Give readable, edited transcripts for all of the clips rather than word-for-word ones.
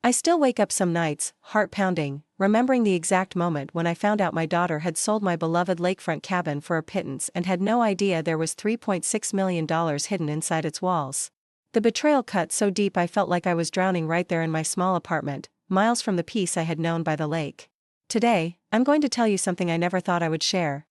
I still wake up some nights, heart pounding, remembering the exact moment when I found out my daughter had sold my beloved lakefront cabin for a pittance and had no idea there was $3.6 million hidden inside its walls. The betrayal cut so deep I felt like I was drowning right there in my small apartment, miles from the peace I had known by the lake. Today, I'm going to tell you something I never thought I would share.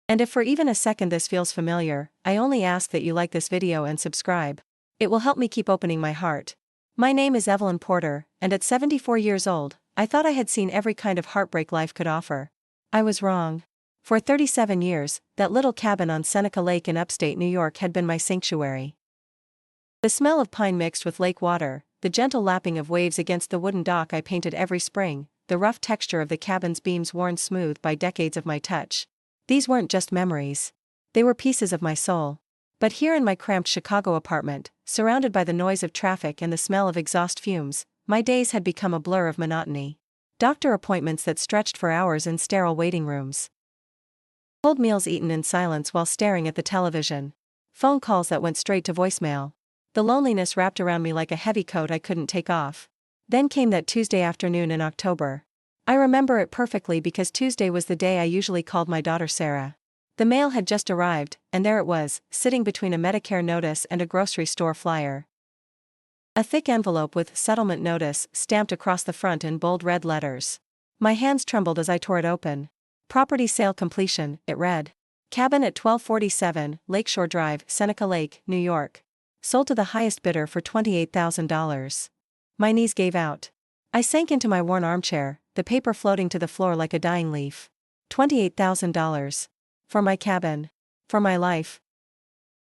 And if for even a second this feels familiar, I only ask that you like this video and subscribe. It will help me keep opening my heart. My name is Evelyn Porter, and at 74 years old, I thought I had seen every kind of heartbreak life could offer. I was wrong. For 37 years, that little cabin on Seneca Lake in upstate New York had been my sanctuary. The smell of pine mixed with lake water, the gentle lapping of waves against the wooden dock I painted every spring, the rough texture of the cabin's beams worn smooth by decades of my touch. These weren't just memories. They were pieces of my soul. But here in my cramped Chicago apartment, surrounded by the noise of traffic and the smell of exhaust fumes, my days had become a blur of monotony. Doctor appointments that stretched for hours in sterile waiting rooms. Cold meals eaten in silence while staring at the television. Phone calls that went straight to voicemail. The loneliness wrapped around me like a heavy coat I couldn't take off. Then came that Tuesday afternoon in October. I remember it perfectly because Tuesday was the day I usually called my daughter Sarah. The mail had just arrived, and there it was, sitting between a Medicare notice and a grocery store flyer. A thick envelope with settlement notice stamped across the front in bold red letters. My hands trembled as I tore it open. Property sale completion, it read. Cabin at 1247 Lakeshore Drive, Seneca Lake, New York. Sold to the highest bidder for $28,000. My knees gave out. I sank into my worn armchair, the paper floating to the floor like a dying leaf. $28,000. For my cabin. For my life.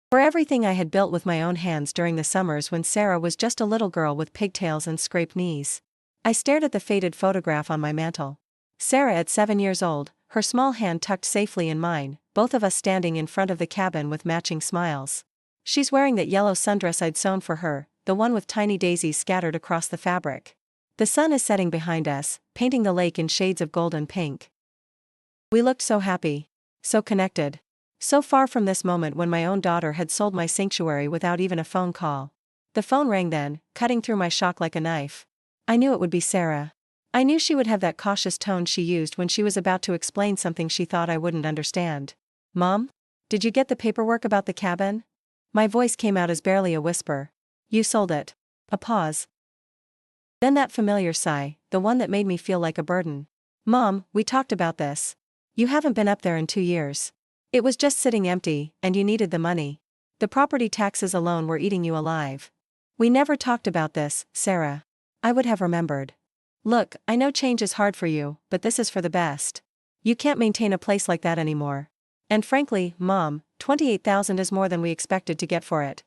For everything I had built with my own hands during the summers when Sarah was just a little girl with pigtails and scraped knees. I stared at the faded photograph on my mantel. Sarah at 7 years old, her small hand tucked safely in mine, both of us standing in front of the cabin with matching smiles. She's wearing that yellow sundress I'd sewn for her, the one with tiny daisies scattered across the fabric. The sun is setting behind us, painting the lake in shades of gold and pink. We looked so happy. So connected. So far from this moment when my own daughter had sold my sanctuary without even a phone call. The phone rang then, cutting through my shock like a knife. I knew it would be Sarah. I knew she would have that cautious tone she used when she was about to explain something she thought I wouldn't understand. Mom? Did you get the paperwork about the cabin? My voice came out as barely a whisper. You sold it. A pause. Then that familiar sigh, the one that made me feel like a burden. Mom, we talked about this. You haven't been up there in 2 years. It was just sitting empty, and you needed the money. The property taxes alone were eating you alive. We never talked about this, Sarah. I would have remembered. Look, I know change is hard for you, but this is for the best. You can't maintain a place like that anymore. And frankly, Mom, $28,000 is more than we expected to get for it.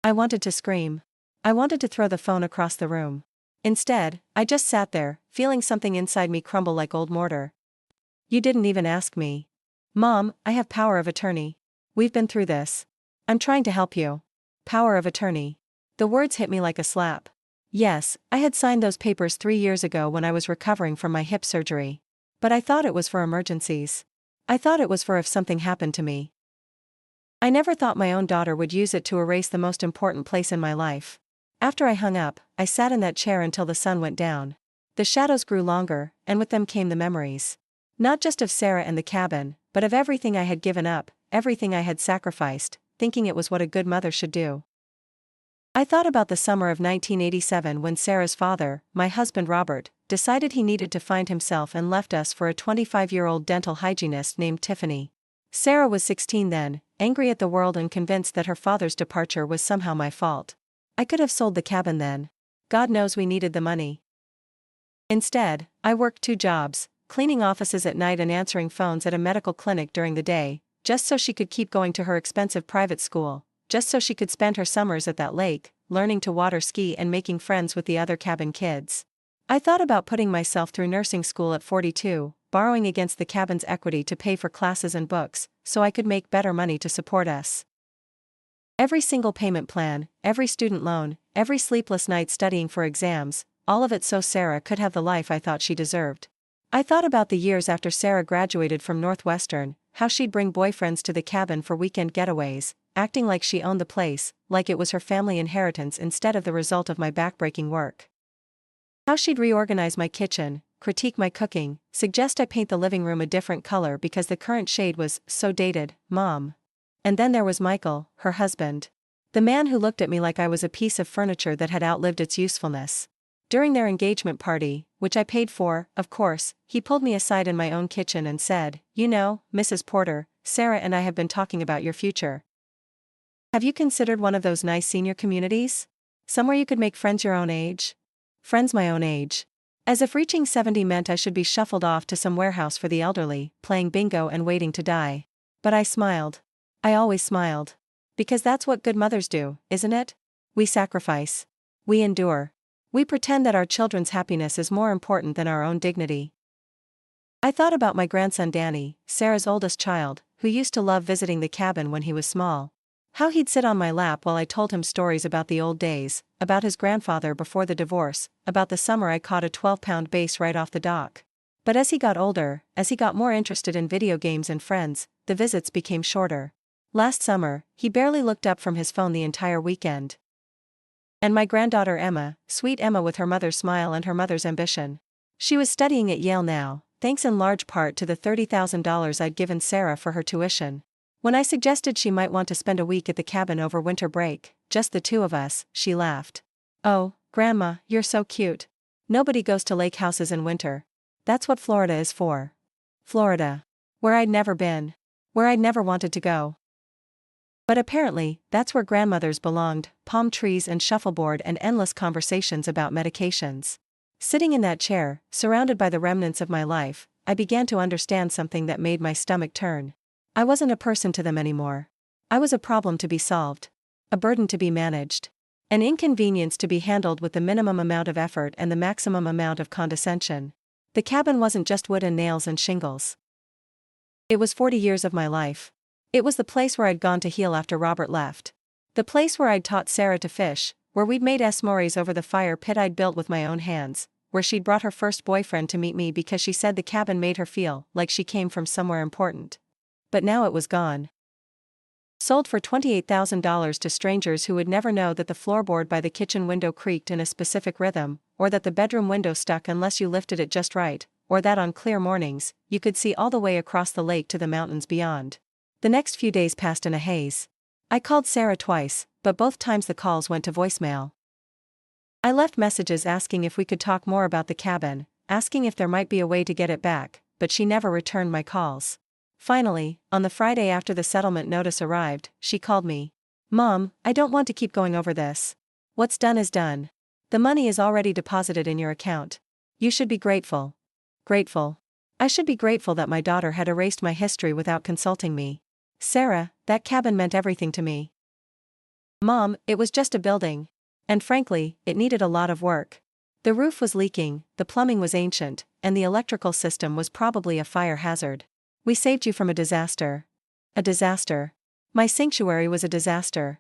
I wanted to scream. I wanted to throw the phone across the room. Instead, I just sat there, feeling something inside me crumble like old mortar. You didn't even ask me. Mom, I have power of attorney. We've been through this. I'm trying to help you. Power of attorney. The words hit me like a slap. Yes, I had signed those papers 3 years ago when I was recovering from my hip surgery. But I thought it was for emergencies. I thought it was for if something happened to me. I never thought my own daughter would use it to erase the most important place in my life. After I hung up, I sat in that chair until the sun went down. The shadows grew longer, and with them came the memories. Not just of Sarah and the cabin, but of everything I had given up, everything I had sacrificed, thinking it was what a good mother should do. I thought about the summer of 1987 when Sarah's father, my husband Robert, decided he needed to find himself and left us for a 25-year-old dental hygienist named Tiffany. Sarah was 16 then, angry at the world and convinced that her father's departure was somehow my fault. I could have sold the cabin then. God knows we needed the money. Instead, I worked 2 jobs, cleaning offices at night and answering phones at a medical clinic during the day, just so she could keep going to her expensive private school, just so she could spend her summers at that lake, learning to water ski and making friends with the other cabin kids. I thought about putting myself through nursing school at 42, borrowing against the cabin's equity to pay for classes and books, so I could make better money to support us. Every single payment plan, every student loan, every sleepless night studying for exams, all of it so Sarah could have the life I thought she deserved. I thought about the years after Sarah graduated from Northwestern, how she'd bring boyfriends to the cabin for weekend getaways, acting like she owned the place, like it was her family inheritance instead of the result of my backbreaking work. How she'd reorganize my kitchen, critique my cooking, suggest I paint the living room a different color because the current shade was so dated, Mom. And then there was Michael, her husband. The man who looked at me like I was a piece of furniture that had outlived its usefulness. During their engagement party, which I paid for, of course, he pulled me aside in my own kitchen and said, "You know, Mrs. Porter, Sarah and I have been talking about your future. Have you considered one of those nice senior communities? Somewhere you could make friends your own age?" Friends my own age. As if reaching 70 meant I should be shuffled off to some warehouse for the elderly, playing bingo and waiting to die. But I smiled. I always smiled. Because that's what good mothers do, isn't it? We sacrifice. We endure. We pretend that our children's happiness is more important than our own dignity. I thought about my grandson Danny, Sarah's oldest child, who used to love visiting the cabin when he was small. How he'd sit on my lap while I told him stories about the old days, about his grandfather before the divorce, about the summer I caught a 12-pound bass right off the dock. But as he got older, as he got more interested in video games and friends, the visits became shorter. Last summer, he barely looked up from his phone the entire weekend. And my granddaughter Emma, sweet Emma with her mother's smile and her mother's ambition. She was studying at Yale now, thanks in large part to the $30,000 I'd given Sarah for her tuition. When I suggested she might want to spend a week at the cabin over winter break, just the two of us, she laughed. "Oh, Grandma, you're so cute. Nobody goes to lake houses in winter. That's what Florida is for." Florida. Where I'd never been. Where I'd never wanted to go. But apparently, that's where grandmothers belonged, palm trees and shuffleboard and endless conversations about medications. Sitting in that chair, surrounded by the remnants of my life, I began to understand something that made my stomach turn. I wasn't a person to them anymore. I was a problem to be solved. A burden to be managed. An inconvenience to be handled with the minimum amount of effort and the maximum amount of condescension. The cabin wasn't just wood and nails and shingles. It was 40 years of my life. It was the place where I'd gone to heal after Robert left. The place where I'd taught Sarah to fish, where we'd made s'mores over the fire pit I'd built with my own hands, where she'd brought her first boyfriend to meet me because she said the cabin made her feel like she came from somewhere important. But now it was gone. Sold for $28,000 to strangers who would never know that the floorboard by the kitchen window creaked in a specific rhythm, or that the bedroom window stuck unless you lifted it just right, or that on clear mornings, you could see all the way across the lake to the mountains beyond. The next few days passed in a haze. I called Sarah twice, but both times the calls went to voicemail. I left messages asking if we could talk more about the cabin, asking if there might be a way to get it back, but she never returned my calls. Finally, on the Friday after the settlement notice arrived, she called me. "Mom, I don't want to keep going over this. What's done is done. The money is already deposited in your account. You should be grateful." Grateful. I should be grateful that my daughter had erased my history without consulting me. Sarah, that cabin meant everything to me. Mom, it was just a building. And frankly, it needed a lot of work. The roof was leaking, the plumbing was ancient, and the electrical system was probably a fire hazard. We saved you from a disaster. A disaster. My sanctuary was a disaster.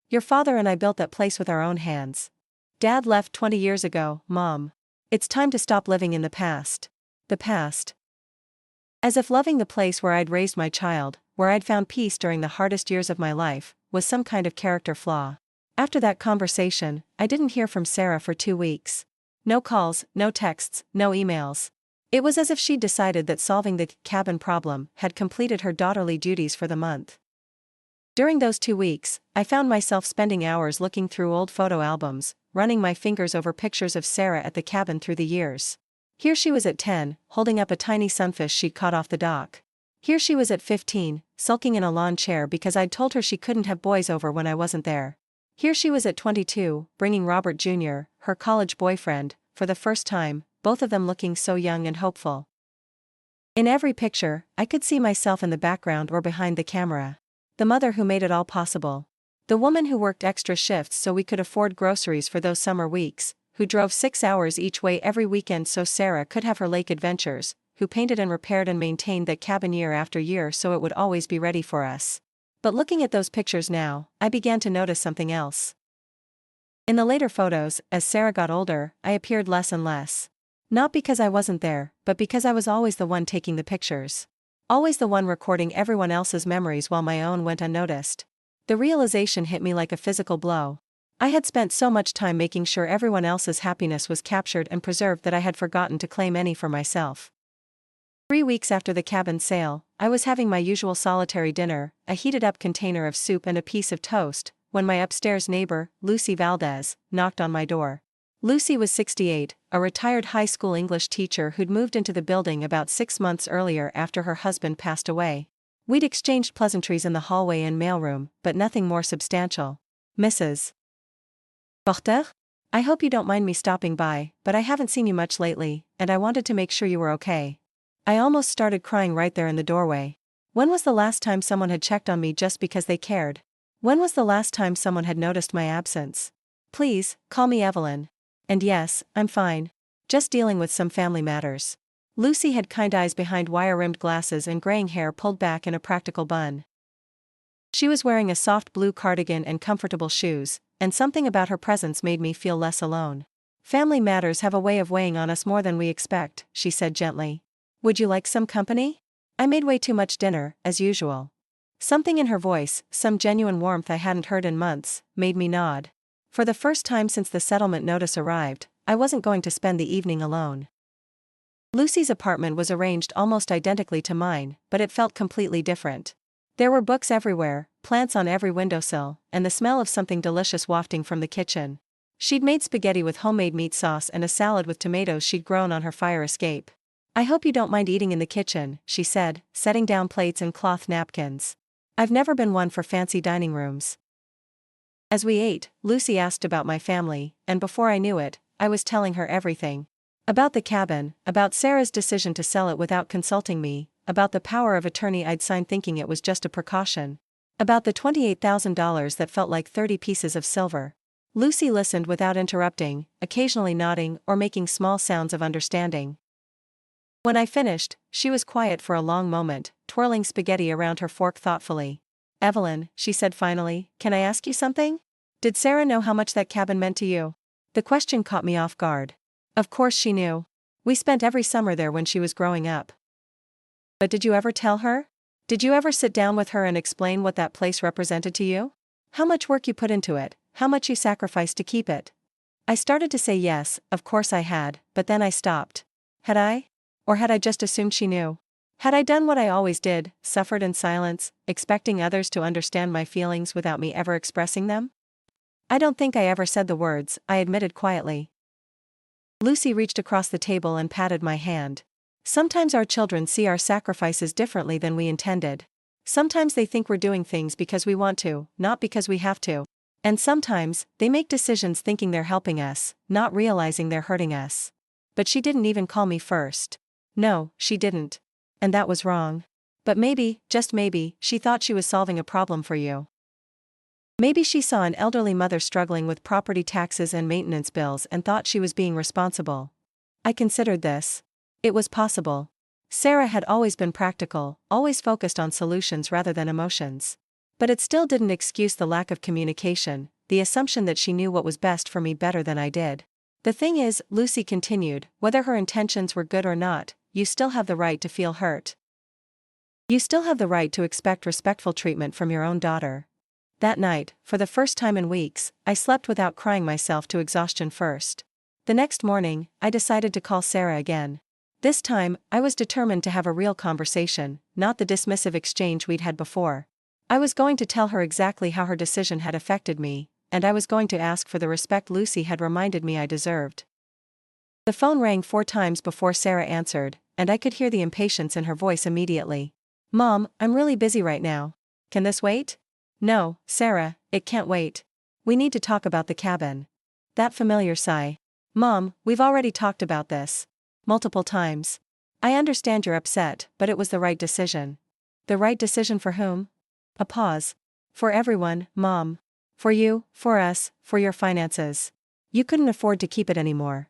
Your father and I built that place with our own hands. Dad left 20 years ago, Mom. It's time to stop living in the past. The past. As if loving the place where I'd raised my child, where I'd found peace during the hardest years of my life, was some kind of character flaw. After that conversation, I didn't hear from Sarah for 2 weeks. No calls, no texts, no emails. It was as if she'd decided that solving the cabin problem had completed her daughterly duties for the month. During those 2 weeks, I found myself spending hours looking through old photo albums, running my fingers over pictures of Sarah at the cabin through the years. Here she was at 10, holding up a tiny sunfish she'd caught off the dock. Here she was at 15, sulking in a lawn chair because I'd told her she couldn't have boys over when I wasn't there. Here she was at 22, bringing Robert Jr., her college boyfriend, for the first time, both of them looking so young and hopeful. In every picture, I could see myself in the background or behind the camera. The mother who made it all possible. The woman who worked extra shifts so we could afford groceries for those summer weeks, who drove 6 hours each way every weekend so Sarah could have her lake adventures, who painted and repaired and maintained that cabin year after year so it would always be ready for us. But looking at those pictures now, I began to notice something else. In the later photos, as Sarah got older, I appeared less and less. Not because I wasn't there, but because I was always the one taking the pictures. Always the one recording everyone else's memories while my own went unnoticed. The realization hit me like a physical blow. I had spent so much time making sure everyone else's happiness was captured and preserved that I had forgotten to claim any for myself. 3 weeks after the cabin sale, I was having my usual solitary dinner, a heated-up container of soup and a piece of toast, when my upstairs neighbor, Lucy Valdez, knocked on my door. Lucy was 68, a retired high school English teacher who'd moved into the building about 6 months earlier after her husband passed away. We'd exchanged pleasantries in the hallway and mailroom, but nothing more substantial. Mrs. Porter? I hope you don't mind me stopping by, but I haven't seen you much lately, and I wanted to make sure you were okay. I almost started crying right there in the doorway. When was the last time someone had checked on me just because they cared? When was the last time someone had noticed my absence? Please, call me Evelyn. And yes, I'm fine. Just dealing with some family matters. Lucy had kind eyes behind wire-rimmed glasses and graying hair pulled back in a practical bun. She was wearing a soft blue cardigan and comfortable shoes, and something about her presence made me feel less alone. Family matters have a way of weighing on us more than we expect, she said gently. Would you like some company? I made way too much dinner, as usual. Something in her voice, some genuine warmth I hadn't heard in months, made me nod. For the first time since the settlement notice arrived, I wasn't going to spend the evening alone. Lucy's apartment was arranged almost identically to mine, but it felt completely different. There were books everywhere, plants on every windowsill, and the smell of something delicious wafting from the kitchen. She'd made spaghetti with homemade meat sauce and a salad with tomatoes she'd grown on her fire escape. I hope you don't mind eating in the kitchen, she said, setting down plates and cloth napkins. I've never been one for fancy dining rooms. As we ate, Lucy asked about my family, and before I knew it, I was telling her everything. About the cabin, about Sarah's decision to sell it without consulting me, about the power of attorney I'd signed thinking it was just a precaution. About the $28,000 that felt like 30 pieces of silver. Lucy listened without interrupting, occasionally nodding or making small sounds of understanding. When I finished, she was quiet for a long moment, twirling spaghetti around her fork thoughtfully. Evelyn, she said finally, can I ask you something? Did Sarah know how much that cabin meant to you? The question caught me off guard. Of course she knew. We spent every summer there when she was growing up. But did you ever tell her? Did you ever sit down with her and explain what that place represented to you? How much work you put into it, how much you sacrificed to keep it? I started to say yes, of course I had, but then I stopped. Had I? Or had I just assumed she knew? Had I done what I always did, suffered in silence, expecting others to understand my feelings without me ever expressing them? I don't think I ever said the words, I admitted quietly. Lucy reached across the table and patted my hand. Sometimes our children see our sacrifices differently than we intended. Sometimes they think we're doing things because we want to, not because we have to. And sometimes, they make decisions thinking they're helping us, not realizing they're hurting us. But she didn't even call me first. No, she didn't. And that was wrong. But maybe, just maybe, she thought she was solving a problem for you. Maybe she saw an elderly mother struggling with property taxes and maintenance bills and thought she was being responsible. I considered this. It was possible. Sarah had always been practical, always focused on solutions rather than emotions. But it still didn't excuse the lack of communication, the assumption that she knew what was best for me better than I did. The thing is, Lucy continued, whether her intentions were good or not, you still have the right to feel hurt. You still have the right to expect respectful treatment from your own daughter. That night, for the first time in weeks, I slept without crying myself to exhaustion first. The next morning, I decided to call Sarah again. This time, I was determined to have a real conversation, not the dismissive exchange we'd had before. I was going to tell her exactly how her decision had affected me, and I was going to ask for the respect Lucy had reminded me I deserved. The phone rang 4 times before Sarah answered, and I could hear the impatience in her voice immediately. Mom, I'm really busy right now. Can this wait? No, Sarah, it can't wait. We need to talk about the cabin. That familiar sigh. Mom, we've already talked about this. Multiple times. I understand you're upset, but it was the right decision. The right decision for whom? A pause. For everyone, Mom. For you, for us, for your finances. You couldn't afford to keep it anymore.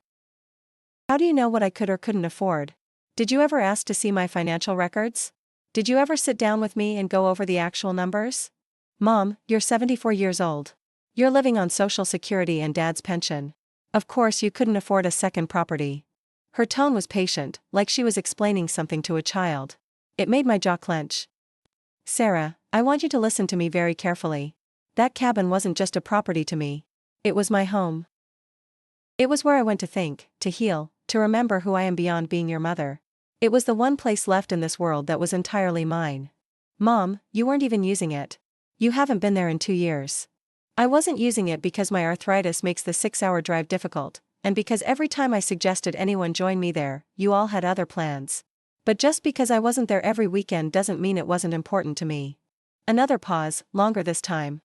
How do you know what I could or couldn't afford? Did you ever ask to see my financial records? Did you ever sit down with me and go over the actual numbers? Mom, you're 74 years old. You're living on Social Security and Dad's pension. Of course you couldn't afford a second property. Her tone was patient, like she was explaining something to a child. It made my jaw clench. Sarah, I want you to listen to me very carefully. That cabin wasn't just a property to me. It was my home. It was where I went to think, to heal, to remember who I am beyond being your mother. It was the one place left in this world that was entirely mine. Mom, you weren't even using it. You haven't been there in 2 years. I wasn't using it because my arthritis makes the 6-hour drive difficult, and because every time I suggested anyone join me there, you all had other plans. But just because I wasn't there every weekend doesn't mean it wasn't important to me. Another pause, longer this time.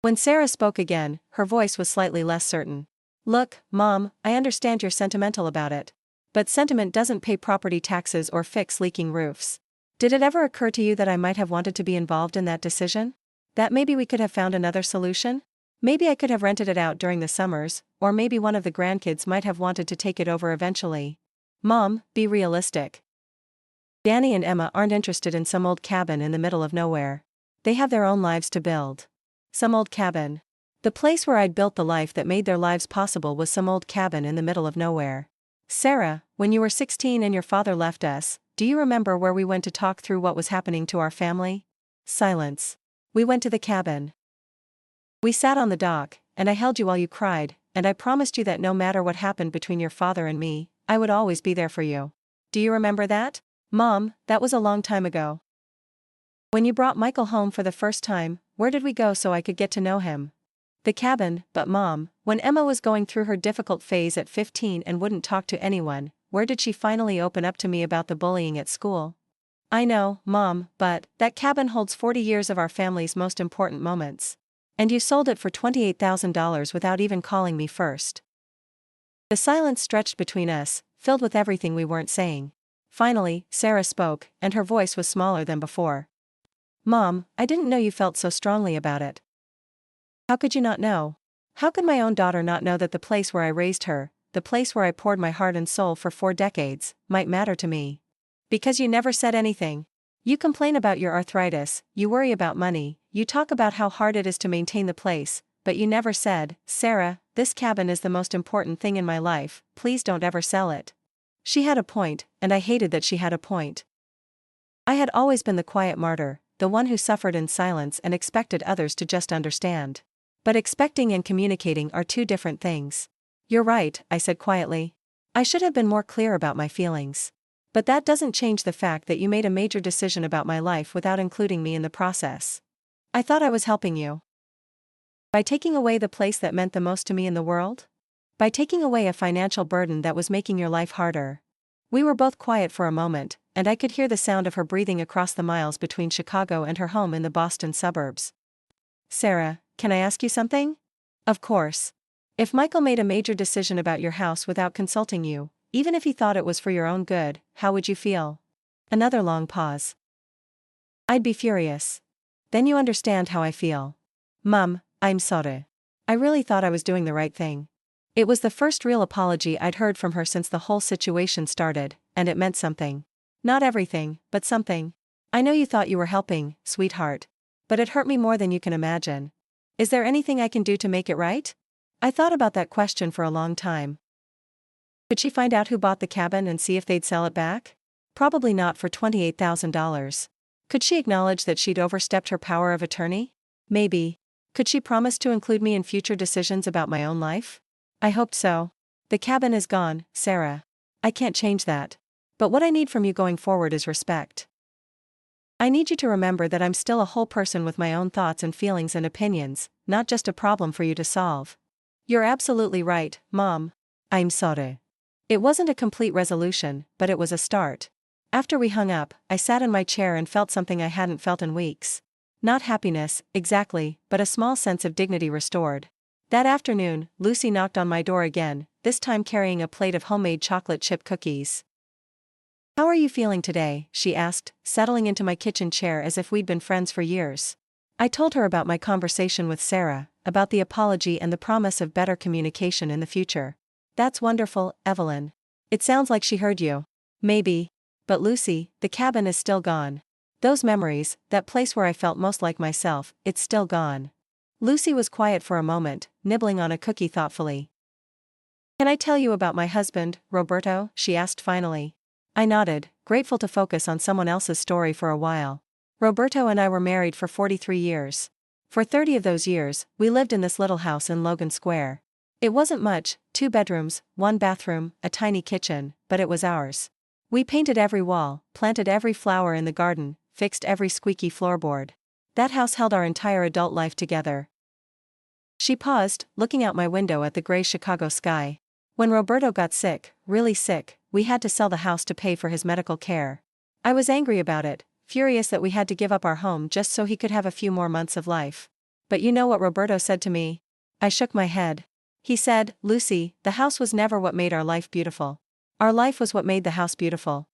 When Sarah spoke again, her voice was slightly less certain. Look, Mom, I understand you're sentimental about it. But sentiment doesn't pay property taxes or fix leaking roofs. Did it ever occur to you that I might have wanted to be involved in that decision? That maybe we could have found another solution? Maybe I could have rented it out during the summers, or maybe one of the grandkids might have wanted to take it over eventually. Mom, be realistic. Danny and Emma aren't interested in some old cabin in the middle of nowhere. They have their own lives to build. Some old cabin. The place where I'd built the life that made their lives possible was some old cabin in the middle of nowhere. Sarah, when you were 16 and your father left us, do you remember where we went to talk through what was happening to our family? Silence. We went to the cabin. We sat on the dock, and I held you while you cried, and I promised you that no matter what happened between your father and me, I would always be there for you. Do you remember that? Mom, that was a long time ago. When you brought Michael home for the first time, where did we go so I could get to know him? The cabin, but Mom, when Emma was going through her difficult phase at 15 and wouldn't talk to anyone, where did she finally open up to me about the bullying at school? I know, Mom, but that cabin holds 40 years of our family's most important moments. And you sold it for $28,000 without even calling me first. The silence stretched between us, filled with everything we weren't saying. Finally, Sarah spoke, and her voice was smaller than before. Mom, I didn't know you felt so strongly about it. How could you not know? How could my own daughter not know that the place where I raised her, the place where I poured my heart and soul for 4 decades, might matter to me? Because you never said anything. You complain about your arthritis, you worry about money, you talk about how hard it is to maintain the place, but you never said, Sarah, this cabin is the most important thing in my life, please don't ever sell it. She had a point, and I hated that she had a point. I had always been the quiet martyr, the one who suffered in silence and expected others to just understand. But expecting and communicating are 2 different things. You're right, I said quietly. I should have been more clear about my feelings. But that doesn't change the fact that you made a major decision about my life without including me in the process. I thought I was helping you. By taking away the place that meant the most to me in the world? By taking away a financial burden that was making your life harder. We were both quiet for a moment, and I could hear the sound of her breathing across the miles between Chicago and her home in the Boston suburbs. Sarah, can I ask you something? Of course. If Michael made a major decision about your house without consulting you, even if he thought it was for your own good, how would you feel? Another long pause. I'd be furious. Then you understand how I feel. Mum, I'm sorry. I really thought I was doing the right thing. It was the first real apology I'd heard from her since the whole situation started, and it meant something. Not everything, but something. I know you thought you were helping, sweetheart. But it hurt me more than you can imagine. Is there anything I can do to make it right? I thought about that question for a long time. Could she find out who bought the cabin and see if they'd sell it back? Probably not for $28,000. Could she acknowledge that she'd overstepped her power of attorney? Maybe. Could she promise to include me in future decisions about my own life? I hoped so. The cabin is gone, Sarah. I can't change that. But what I need from you going forward is respect. I need you to remember that I'm still a whole person with my own thoughts and feelings and opinions, not just a problem for you to solve. You're absolutely right, Mom. I'm sorry. It wasn't a complete resolution, but it was a start. After we hung up, I sat in my chair and felt something I hadn't felt in weeks. Not happiness, exactly, but a small sense of dignity restored. That afternoon, Lucy knocked on my door again, this time carrying a plate of homemade chocolate chip cookies. How are you feeling today? She asked, settling into my kitchen chair as if we'd been friends for years. I told her about my conversation with Sarah, about the apology and the promise of better communication in the future. That's wonderful, Evelyn. It sounds like she heard you. Maybe. But Lucy, the cabin is still gone. Those memories, that place where I felt most like myself, it's still gone. Lucy was quiet for a moment, nibbling on a cookie thoughtfully. Can I tell you about my husband, Roberto? She asked finally. I nodded, grateful to focus on someone else's story for a while. Roberto and I were married for 43 years. For 30 of those years, we lived in this little house in Logan Square. It wasn't much, 2 bedrooms, 1 bathroom, a tiny kitchen, but it was ours. We painted every wall, planted every flower in the garden, fixed every squeaky floorboard. That house held our entire adult life together. She paused, looking out my window at the gray Chicago sky. When Roberto got sick, really sick, we had to sell the house to pay for his medical care. I was angry about it, furious that we had to give up our home just so he could have a few more months of life. But you know what Roberto said to me? I shook my head. He said, "Lucy, the house was never what made our life beautiful. Our life was what made the house beautiful."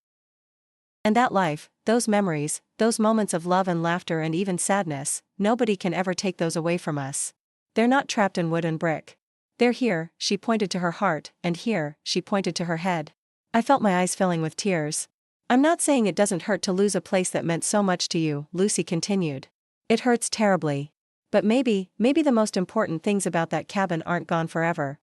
And that life, those memories, those moments of love and laughter and even sadness, nobody can ever take those away from us. They're not trapped in wood and brick. They're here, she pointed to her heart, and here, she pointed to her head. I felt my eyes filling with tears. I'm not saying it doesn't hurt to lose a place that meant so much to you, Lucy continued. It hurts terribly. But maybe the most important things about that cabin aren't gone forever.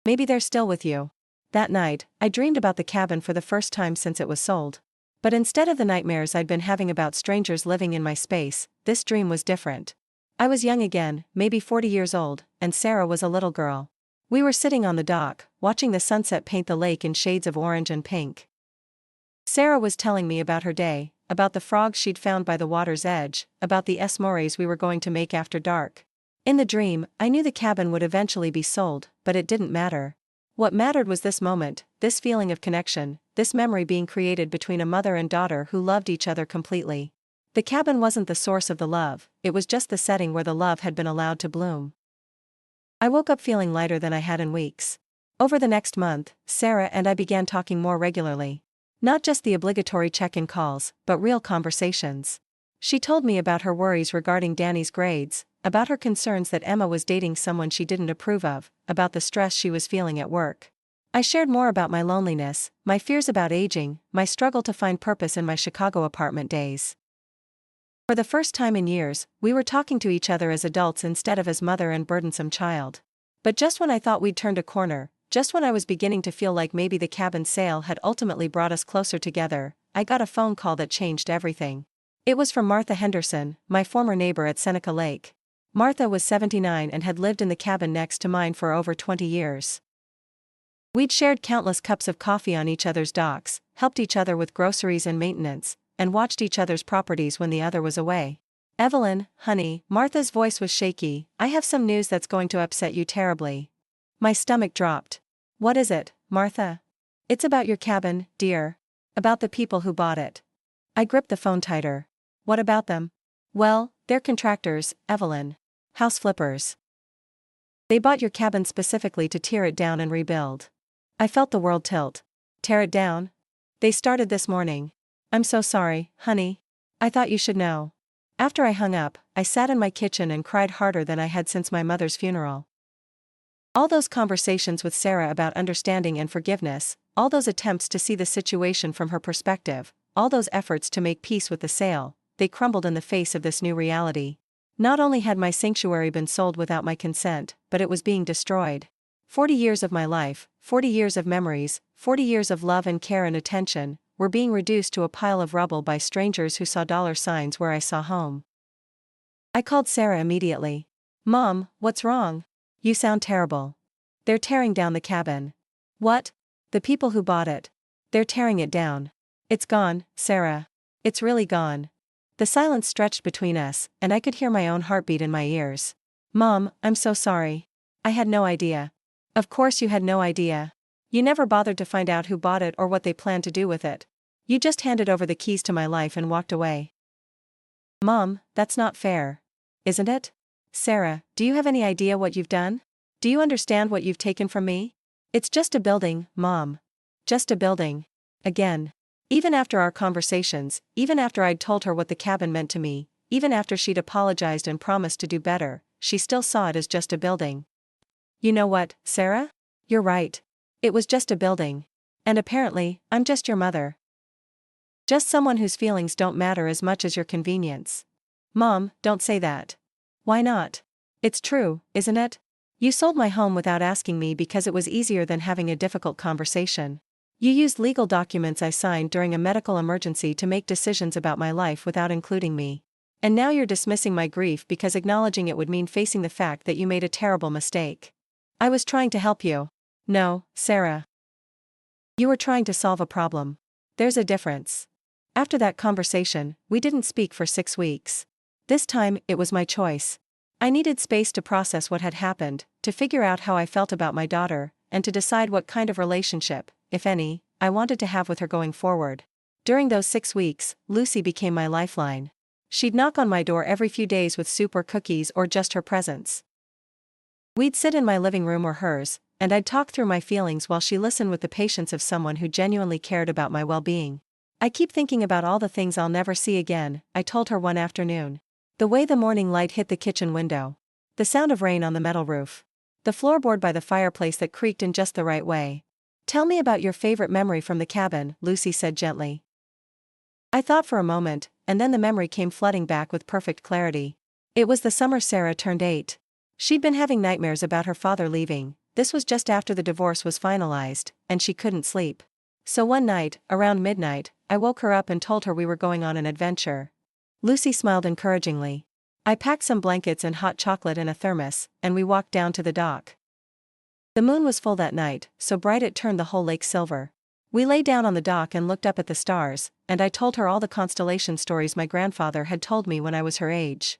Maybe they're still with you. That night, I dreamed about the cabin for the first time since it was sold. But instead of the nightmares I'd been having about strangers living in my space, this dream was different. I was young again, maybe 40 years old, and Sarah was a little girl. We were sitting on the dock, watching the sunset paint the lake in shades of orange and pink. Sarah was telling me about her day, about the frogs she'd found by the water's edge, about the s'mores we were going to make after dark. In the dream, I knew the cabin would eventually be sold, but it didn't matter. What mattered was this moment, this feeling of connection, this memory being created between a mother and daughter who loved each other completely. The cabin wasn't the source of the love, it was just the setting where the love had been allowed to bloom. I woke up feeling lighter than I had in weeks. Over the next month, Sarah and I began talking more regularly. Not just the obligatory check-in calls, but real conversations. She told me about her worries regarding Danny's grades, about her concerns that Emma was dating someone she didn't approve of, about the stress she was feeling at work. I shared more about my loneliness, my fears about aging, my struggle to find purpose in my Chicago apartment days. For the first time in years, we were talking to each other as adults instead of as mother and burdensome child. But just when I thought we'd turned a corner, just when I was beginning to feel like maybe the cabin sale had ultimately brought us closer together, I got a phone call that changed everything. It was from Martha Henderson, my former neighbor at Seneca Lake. Martha was 79 and had lived in the cabin next to mine for over 20 years. We'd shared countless cups of coffee on each other's docks, helped each other with groceries and maintenance, and watched each other's properties when the other was away. "Evelyn, honey," Martha's voice was shaky, "I have some news that's going to upset you terribly." My stomach dropped. "What is it, Martha?" "It's about your cabin, dear. About the people who bought it." I gripped the phone tighter. "What about them?" "Well, they're contractors, Evelyn. House flippers. They bought your cabin specifically to tear it down and rebuild." I felt the world tilt. "Tear it down?" "They started this morning." "I'm so sorry, honey. I thought you should know." After I hung up, I sat in my kitchen and cried harder than I had since my mother's funeral. All those conversations with Sarah about understanding and forgiveness, all those attempts to see the situation from her perspective, all those efforts to make peace with the sale, they crumbled in the face of this new reality. Not only had my sanctuary been sold without my consent, but it was being destroyed. 40 years of my life, 40 years of memories, 40 years of love and care and attention, were being reduced to a pile of rubble by strangers who saw dollar signs where I saw home. I called Sarah immediately. "Mom, what's wrong? You sound terrible." "They're tearing down the cabin." "What?" "The people who bought it. They're tearing it down." "It's gone, Sarah. It's really gone." The silence stretched between us, and I could hear my own heartbeat in my ears. "Mom, I'm so sorry. I had no idea." "Of course you had no idea. You never bothered to find out who bought it or what they planned to do with it. You just handed over the keys to my life and walked away." "Mom, that's not fair. Isn't it?" "Sarah, do you have any idea what you've done? Do you understand what you've taken from me? It's just a building, Mom. Just a building." Again. Even after our conversations, even after I'd told her what the cabin meant to me, even after she'd apologized and promised to do better, she still saw it as just a building. "You know what, Sarah? You're right. It was just a building. And apparently, I'm just your mother. Just someone whose feelings don't matter as much as your convenience." "Mom, don't say that." "Why not? It's true, isn't it? You sold my home without asking me because it was easier than having a difficult conversation. You used legal documents I signed during a medical emergency to make decisions about my life without including me. And now you're dismissing my grief because acknowledging it would mean facing the fact that you made a terrible mistake. I was trying to help you. No, Sarah. You were trying to solve a problem. There's a difference. After that conversation, we didn't speak for 6 weeks. This time, it was my choice. I needed space to process what had happened, to figure out how I felt about my daughter, and to decide what kind of relationship, if any, I wanted to have with her going forward. During those 6 weeks, Lucy became my lifeline. She'd knock on my door every few days with soup or cookies or just her presence. We'd sit in my living room or hers, and I'd talk through my feelings while she listened with the patience of someone who genuinely cared about my well-being. I keep thinking about all the things I'll never see again, I told her one afternoon. The way the morning light hit the kitchen window. The sound of rain on the metal roof. The floorboard by the fireplace that creaked in just the right way. Tell me about your favorite memory from the cabin, Lucy said gently. I thought for a moment, and then the memory came flooding back with perfect clarity. It was the summer Sarah turned 8. She'd been having nightmares about her father leaving. This was just after the divorce was finalized, and she couldn't sleep. So one night, around midnight, I woke her up and told her we were going on an adventure. Lucy smiled encouragingly. I packed some blankets and hot chocolate in a thermos, and we walked down to the dock. The moon was full that night, so bright it turned the whole lake silver. We lay down on the dock and looked up at the stars, and I told her all the constellation stories my grandfather had told me when I was her age.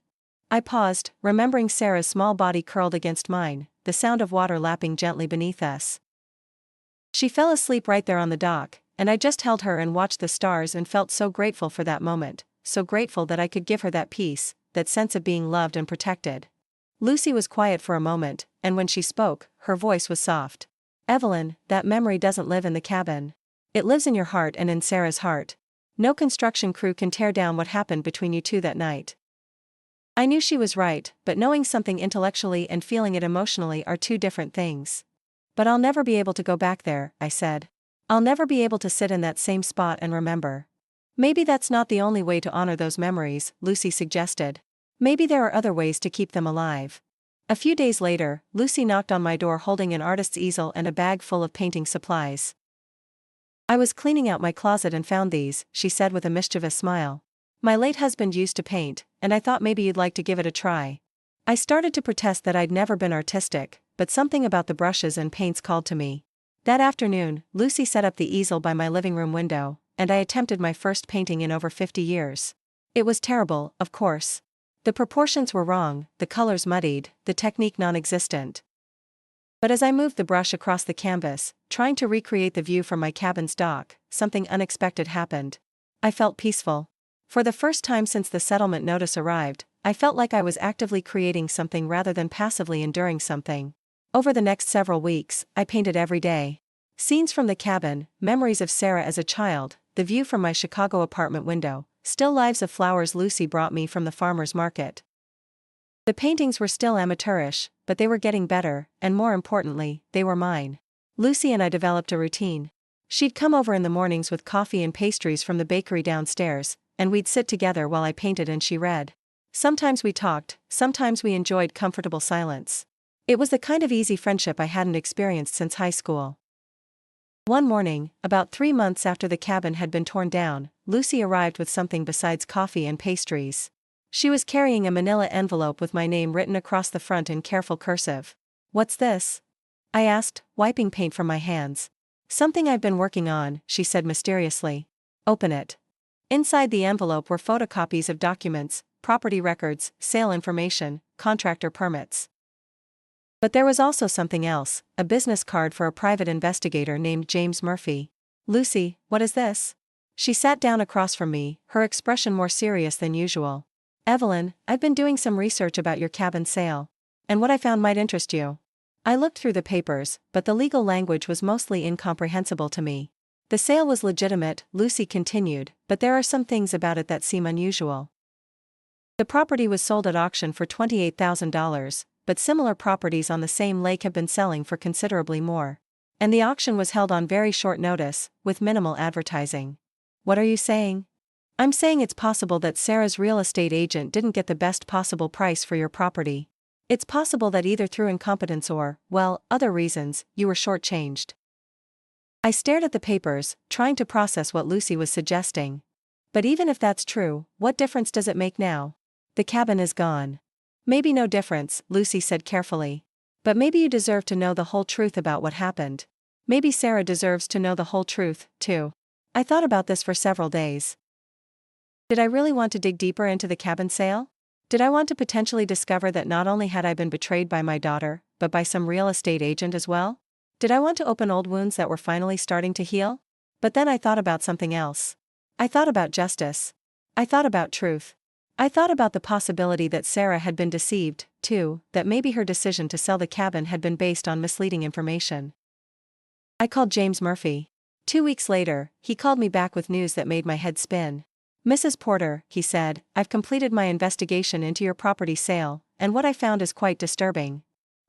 I paused, remembering Sarah's small body curled against mine, the sound of water lapping gently beneath us. She fell asleep right there on the dock, and I just held her and watched the stars and felt so grateful for that moment, so grateful that I could give her that peace, that sense of being loved and protected. Lucy was quiet for a moment, and when she spoke, her voice was soft. Evelyn, that memory doesn't live in the cabin. It lives in your heart and in Sarah's heart. No construction crew can tear down what happened between you two that night. I knew she was right, but knowing something intellectually and feeling it emotionally are two different things. But I'll never be able to go back there, I said. I'll never be able to sit in that same spot and remember. Maybe that's not the only way to honor those memories, Lucy suggested. Maybe there are other ways to keep them alive. A few days later, Lucy knocked on my door holding an artist's easel and a bag full of painting supplies. I was cleaning out my closet and found these, she said with a mischievous smile. My late husband used to paint, and I thought maybe you'd like to give it a try. I started to protest that I'd never been artistic, but something about the brushes and paints called to me. That afternoon, Lucy set up the easel by my living room window, and I attempted my first painting in over 50 years. It was terrible, of course. The proportions were wrong, the colors muddied, the technique non-existent. But as I moved the brush across the canvas, trying to recreate the view from my cabin's dock, something unexpected happened. I felt peaceful. For the first time since the settlement notice arrived, I felt like I was actively creating something rather than passively enduring something. Over the next several weeks, I painted every day. Scenes from the cabin, memories of Sarah as a child, the view from my Chicago apartment window, still lives of flowers Lucy brought me from the farmer's market. The paintings were still amateurish, but they were getting better, and more importantly, they were mine. Lucy and I developed a routine. She'd come over in the mornings with coffee and pastries from the bakery downstairs, and we'd sit together while I painted and she read. Sometimes we talked, sometimes we enjoyed comfortable silence. It was the kind of easy friendship I hadn't experienced since high school. One morning, about 3 months after the cabin had been torn down, Lucy arrived with something besides coffee and pastries. She was carrying a manila envelope with my name written across the front in careful cursive. "What's this?" I asked, wiping paint from my hands. "Something I've been working on," she said mysteriously. "Open it." Inside the envelope were photocopies of documents, property records, sale information, contractor permits. But there was also something else, a business card for a private investigator named James Murphy. "Lucy, what is this?" She sat down across from me, her expression more serious than usual. "Evelyn, I've been doing some research about your cabin sale. And what I found might interest you." I looked through the papers, but the legal language was mostly incomprehensible to me. "The sale was legitimate," Lucy continued, "but there are some things about it that seem unusual. The property was sold at auction for $28,000, but similar properties on the same lake have been selling for considerably more. And the auction was held on very short notice, with minimal advertising." "What are you saying?" "I'm saying it's possible that Sarah's real estate agent didn't get the best possible price for your property. It's possible that either through incompetence or, well, other reasons, you were shortchanged." I stared at the papers, trying to process what Lucy was suggesting. But even if that's true, what difference does it make now? The cabin is gone. Maybe no difference, Lucy said carefully. But maybe you deserve to know the whole truth about what happened. Maybe Sarah deserves to know the whole truth, too. I thought about this for several days. Did I really want to dig deeper into the cabin sale? Did I want to potentially discover that not only had I been betrayed by my daughter, but by some real estate agent as well? Did I want to open old wounds that were finally starting to heal? But then I thought about something else. I thought about justice. I thought about truth. I thought about the possibility that Sarah had been deceived, too, that maybe her decision to sell the cabin had been based on misleading information. I called James Murphy. 2 weeks later, he called me back with news that made my head spin. Mrs. Porter, he said, I've completed my investigation into your property sale, and what I found is quite disturbing.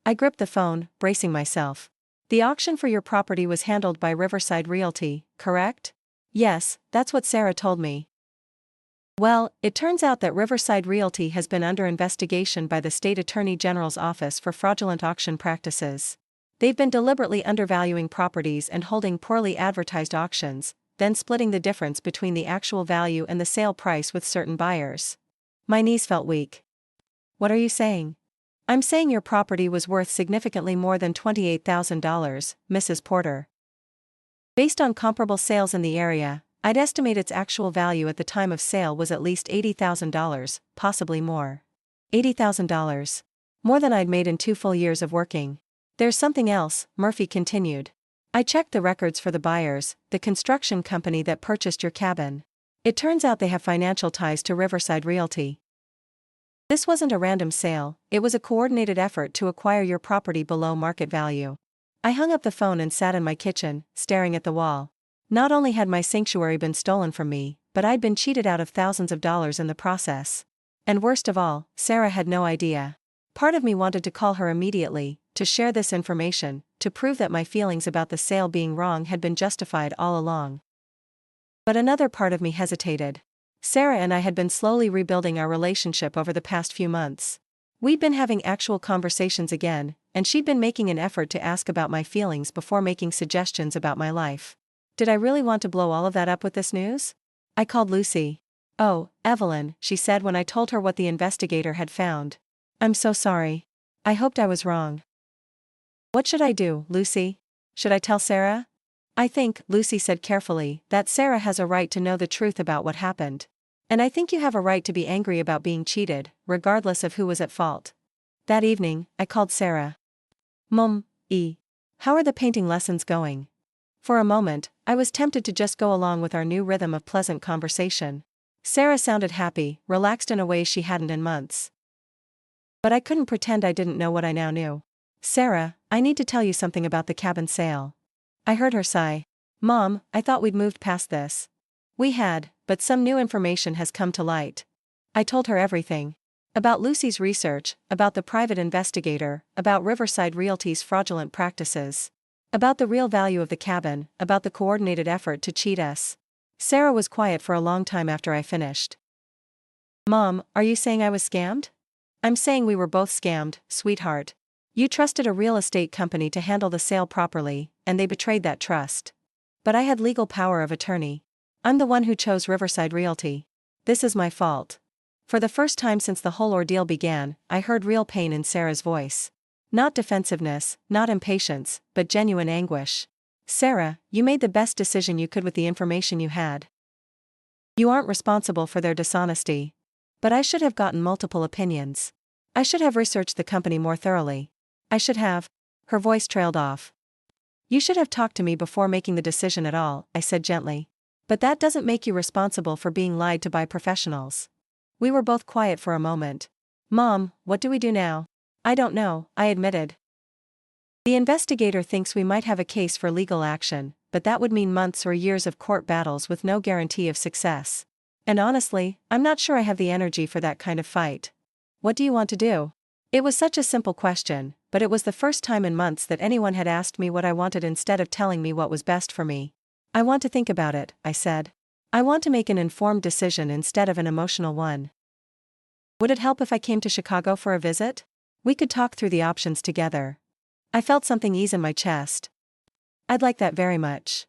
I gripped the phone, bracing myself. The auction for your property was handled by Riverside Realty, correct? Yes, that's what Sarah told me. Well, it turns out that Riverside Realty has been under investigation by the State Attorney General's office for fraudulent auction practices. They've been deliberately undervaluing properties and holding poorly advertised auctions, then splitting the difference between the actual value and the sale price with certain buyers. My knees felt weak. What are you saying? I'm saying your property was worth significantly more than $28,000, Mrs. Porter. Based on comparable sales in the area, I'd estimate its actual value at the time of sale was at least $80,000, possibly more. $80,000. More than I'd made in 2 full years of working. There's something else, Murphy continued. I checked the records for the buyers, the construction company that purchased your cabin. It turns out they have financial ties to Riverside Realty. This wasn't a random sale, it was a coordinated effort to acquire your property below market value. I hung up the phone and sat in my kitchen, staring at the wall. Not only had my sanctuary been stolen from me, but I'd been cheated out of thousands of dollars in the process. And worst of all, Sarah had no idea. Part of me wanted to call her immediately, to share this information, to prove that my feelings about the sale being wrong had been justified all along. But another part of me hesitated. Sarah and I had been slowly rebuilding our relationship over the past few months. We'd been having actual conversations again, and she'd been making an effort to ask about my feelings before making suggestions about my life. Did I really want to blow all of that up with this news? I called Lucy. Oh, Evelyn, she said when I told her what the investigator had found. I'm so sorry. I hoped I was wrong. What should I do, Lucy? Should I tell Sarah? I think, Lucy said carefully, that Sarah has a right to know the truth about what happened. And I think you have a right to be angry about being cheated, regardless of who was at fault. That evening, I called Sarah. Mom, how are the painting lessons going? For a moment, I was tempted to just go along with our new rhythm of pleasant conversation. Sarah sounded happy, relaxed in a way she hadn't in months. But I couldn't pretend I didn't know what I now knew. Sarah, I need to tell you something about the cabin sale. I heard her sigh. Mom, I thought we'd moved past this. We had, but some new information has come to light. I told her everything. About Lucy's research, about the private investigator, about Riverside Realty's fraudulent practices. About the real value of the cabin, about the coordinated effort to cheat us. Sarah was quiet for a long time after I finished. Mom, are you saying I was scammed? I'm saying we were both scammed, sweetheart. You trusted a real estate company to handle the sale properly, and they betrayed that trust. But I had legal power of attorney. I'm the one who chose Riverside Realty. This is my fault. For the first time since the whole ordeal began, I heard real pain in Sarah's voice. Not defensiveness, not impatience, but genuine anguish. Sarah, you made the best decision you could with the information you had. You aren't responsible for their dishonesty. But I should have gotten multiple opinions. I should have researched the company more thoroughly. I should have. Her voice trailed off. You should have talked to me before making the decision at all, I said gently. But that doesn't make you responsible for being lied to by professionals. We were both quiet for a moment. Mom, what do we do now? I don't know, I admitted. The investigator thinks we might have a case for legal action, but that would mean months or years of court battles with no guarantee of success. And honestly, I'm not sure I have the energy for that kind of fight. What do you want to do? It was such a simple question, but it was the first time in months that anyone had asked me what I wanted instead of telling me what was best for me. I want to think about it, I said. I want to make an informed decision instead of an emotional one. Would it help if I came to Chicago for a visit? We could talk through the options together. I felt something ease in my chest. I'd like that very much.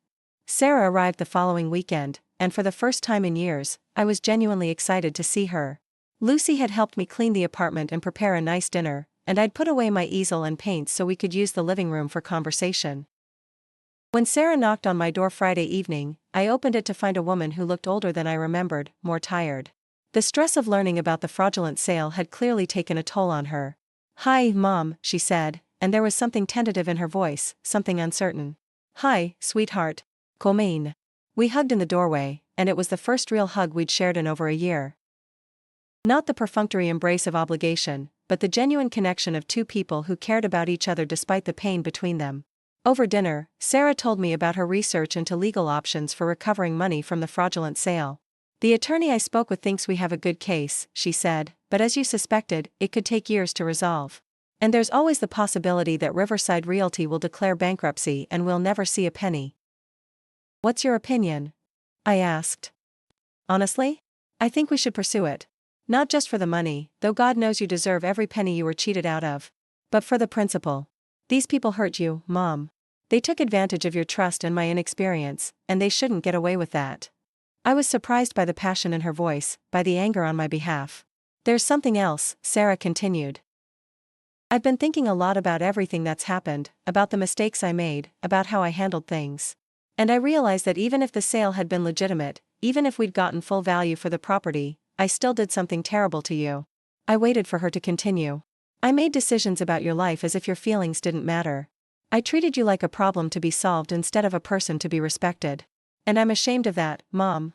Sarah arrived the following weekend, and for the first time in years, I was genuinely excited to see her. Lucy had helped me clean the apartment and prepare a nice dinner, and I'd put away my easel and paints so we could use the living room for conversation. When Sarah knocked on my door Friday evening, I opened it to find a woman who looked older than I remembered, more tired. The stress of learning about the fraudulent sale had clearly taken a toll on her. "Hi, Mom," she said, and there was something tentative in her voice, something uncertain. "Hi, sweetheart. Colleen." We hugged in the doorway, and it was the first real hug we'd shared in over a year. Not the perfunctory embrace of obligation, but the genuine connection of two people who cared about each other despite the pain between them. Over dinner, Sarah told me about her research into legal options for recovering money from the fraudulent sale. "The attorney I spoke with thinks we have a good case," she said, "but as you suspected, it could take years to resolve. And there's always the possibility that Riverside Realty will declare bankruptcy and we'll never see a penny." "What's your opinion?" I asked. "Honestly? I think we should pursue it. Not just for the money, though God knows you deserve every penny you were cheated out of. But for the principle. These people hurt you, Mom. They took advantage of your trust and my inexperience, and they shouldn't get away with that." I was surprised by the passion in her voice, by the anger on my behalf. "There's something else," Sarah continued. "I've been thinking a lot about everything that's happened, about the mistakes I made, about how I handled things. And I realized that even if the sale had been legitimate, even if we'd gotten full value for the property, I still did something terrible to you." I waited for her to continue. "I made decisions about your life as if your feelings didn't matter. I treated you like a problem to be solved instead of a person to be respected. And I'm ashamed of that, Mom.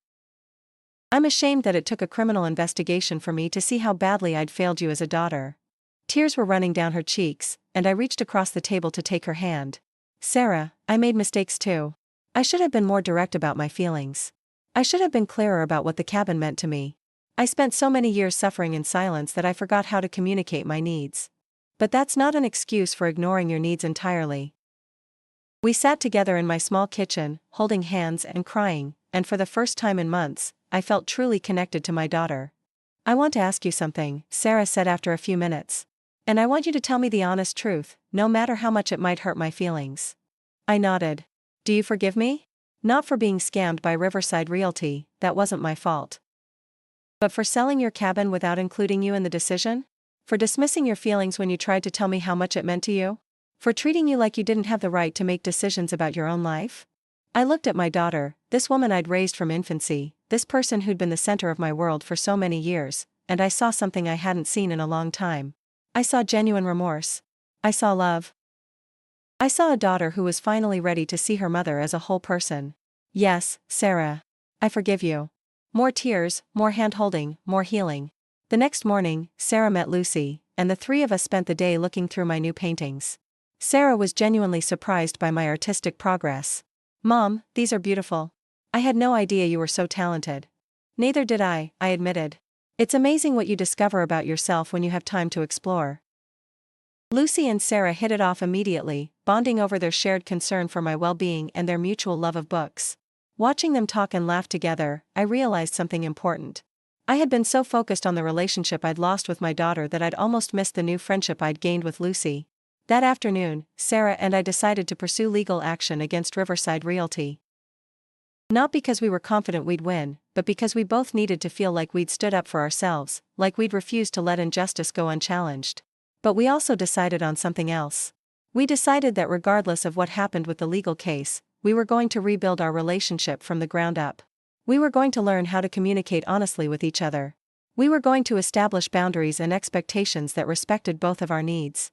I'm ashamed that it took a criminal investigation for me to see how badly I'd failed you as a daughter." Tears were running down her cheeks, and I reached across the table to take her hand. "Sarah, I made mistakes too. I should have been more direct about my feelings. I should have been clearer about what the cabin meant to me. I spent so many years suffering in silence that I forgot how to communicate my needs. But that's not an excuse for ignoring your needs entirely." We sat together in my small kitchen, holding hands and crying, and for the first time in months, I felt truly connected to my daughter. "I want to ask you something," Sarah said after a few minutes. "And I want you to tell me the honest truth, no matter how much it might hurt my feelings." I nodded. "Do you forgive me? Not for being scammed by Riverside Realty, that wasn't my fault. But for selling your cabin without including you in the decision? For dismissing your feelings when you tried to tell me how much it meant to you? For treating you like you didn't have the right to make decisions about your own life?" I looked at my daughter, this woman I'd raised from infancy, this person who'd been the center of my world for so many years, and I saw something I hadn't seen in a long time. I saw genuine remorse. I saw love. I saw a daughter who was finally ready to see her mother as a whole person. "Yes, Sarah. I forgive you." More tears, more hand-holding, more healing. The next morning, Sarah met Lucy, and the three of us spent the day looking through my new paintings. Sarah was genuinely surprised by my artistic progress. "Mom, these are beautiful. I had no idea you were so talented." "Neither did I admitted. "It's amazing what you discover about yourself when you have time to explore." Lucy and Sarah hit it off immediately, bonding over their shared concern for my well-being and their mutual love of books. Watching them talk and laugh together, I realized something important. I had been so focused on the relationship I'd lost with my daughter that I'd almost missed the new friendship I'd gained with Lucy. That afternoon, Sarah and I decided to pursue legal action against Riverside Realty. Not because we were confident we'd win, but because we both needed to feel like we'd stood up for ourselves, like we'd refused to let injustice go unchallenged. But we also decided on something else. We decided that regardless of what happened with the legal case, we were going to rebuild our relationship from the ground up. We were going to learn how to communicate honestly with each other. We were going to establish boundaries and expectations that respected both of our needs.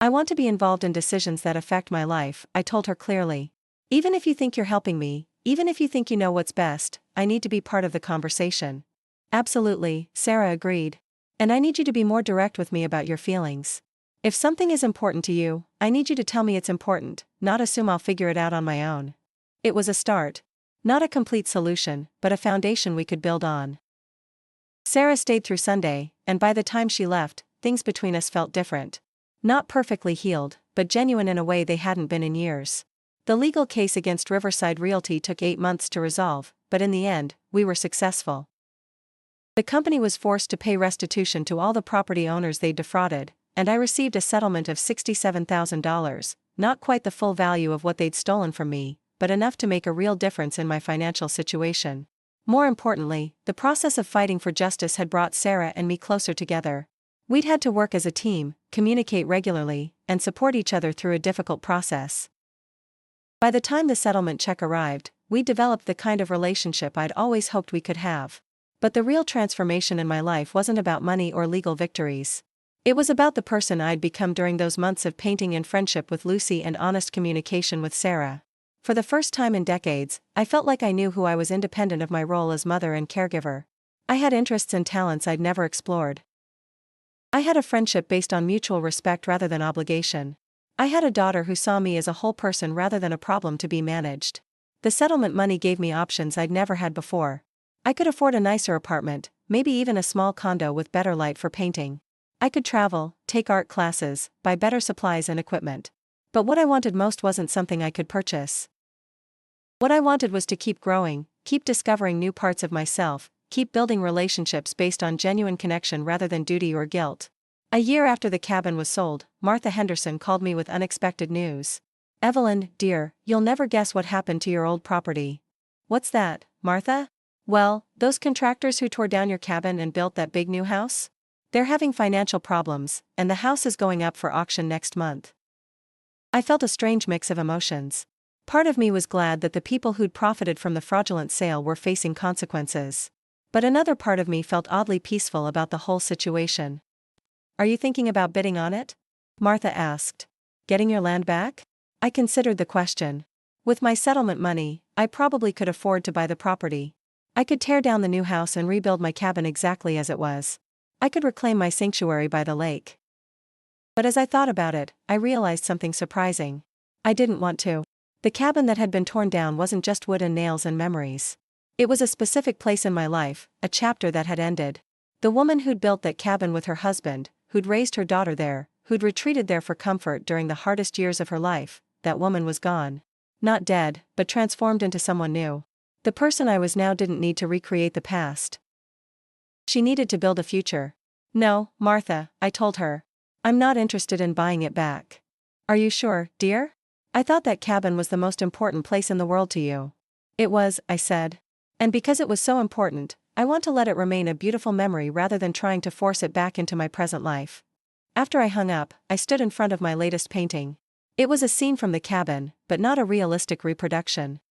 "I want to be involved in decisions that affect my life," I told her clearly. "Even if you think you're helping me, even if you think you know what's best, I need to be part of the conversation." "Absolutely," Sarah agreed. "And I need you to be more direct with me about your feelings. If something is important to you, I need you to tell me it's important, not assume I'll figure it out on my own." It was a start. Not a complete solution, but a foundation we could build on. Sarah stayed through Sunday, and by the time she left, things between us felt different. Not perfectly healed, but genuine in a way they hadn't been in years. The legal case against Riverside Realty took 8 months to resolve, but in the end, we were successful. The company was forced to pay restitution to all the property owners they defrauded, and I received a settlement of $67,000, not quite the full value of what they'd stolen from me, but enough to make a real difference in my financial situation. More importantly, the process of fighting for justice had brought Sarah and me closer together. We'd had to work as a team, communicate regularly, and support each other through a difficult process. By the time the settlement check arrived, we developed the kind of relationship I'd always hoped we could have. But the real transformation in my life wasn't about money or legal victories. It was about the person I'd become during those months of painting and friendship with Lucy and honest communication with Sarah. For the first time in decades, I felt like I knew who I was independent of my role as mother and caregiver. I had interests and talents I'd never explored. I had a friendship based on mutual respect rather than obligation. I had a daughter who saw me as a whole person rather than a problem to be managed. The settlement money gave me options I'd never had before. I could afford a nicer apartment, maybe even a small condo with better light for painting. I could travel, take art classes, buy better supplies and equipment. But what I wanted most wasn't something I could purchase. What I wanted was to keep growing, keep discovering new parts of myself, keep building relationships based on genuine connection rather than duty or guilt. A year after the cabin was sold, Martha Henderson called me with unexpected news. "Evelyn, dear, you'll never guess what happened to your old property." "What's that, Martha?" "Well, those contractors who tore down your cabin and built that big new house? They're having financial problems, and the house is going up for auction next month." I felt a strange mix of emotions. Part of me was glad that the people who'd profited from the fraudulent sale were facing consequences. But another part of me felt oddly peaceful about the whole situation. "Are you thinking about bidding on it?" Martha asked. "Getting your land back?" I considered the question. With my settlement money, I probably could afford to buy the property. I could tear down the new house and rebuild my cabin exactly as it was. I could reclaim my sanctuary by the lake. But as I thought about it, I realized something surprising. I didn't want to. The cabin that had been torn down wasn't just wood and nails and memories. It was a specific place in my life, a chapter that had ended. The woman who'd built that cabin with her husband, who'd raised her daughter there, who'd retreated there for comfort during the hardest years of her life, that woman was gone. Not dead, but transformed into someone new. The person I was now didn't need to recreate the past. She needed to build a future. "No, Martha," I told her. "I'm not interested in buying it back." "Are you sure, dear? I thought that cabin was the most important place in the world to you." "It was," I said. "And because it was so important, I want to let it remain a beautiful memory rather than trying to force it back into my present life." After I hung up, I stood in front of my latest painting. It was a scene from the cabin, but not a realistic reproduction.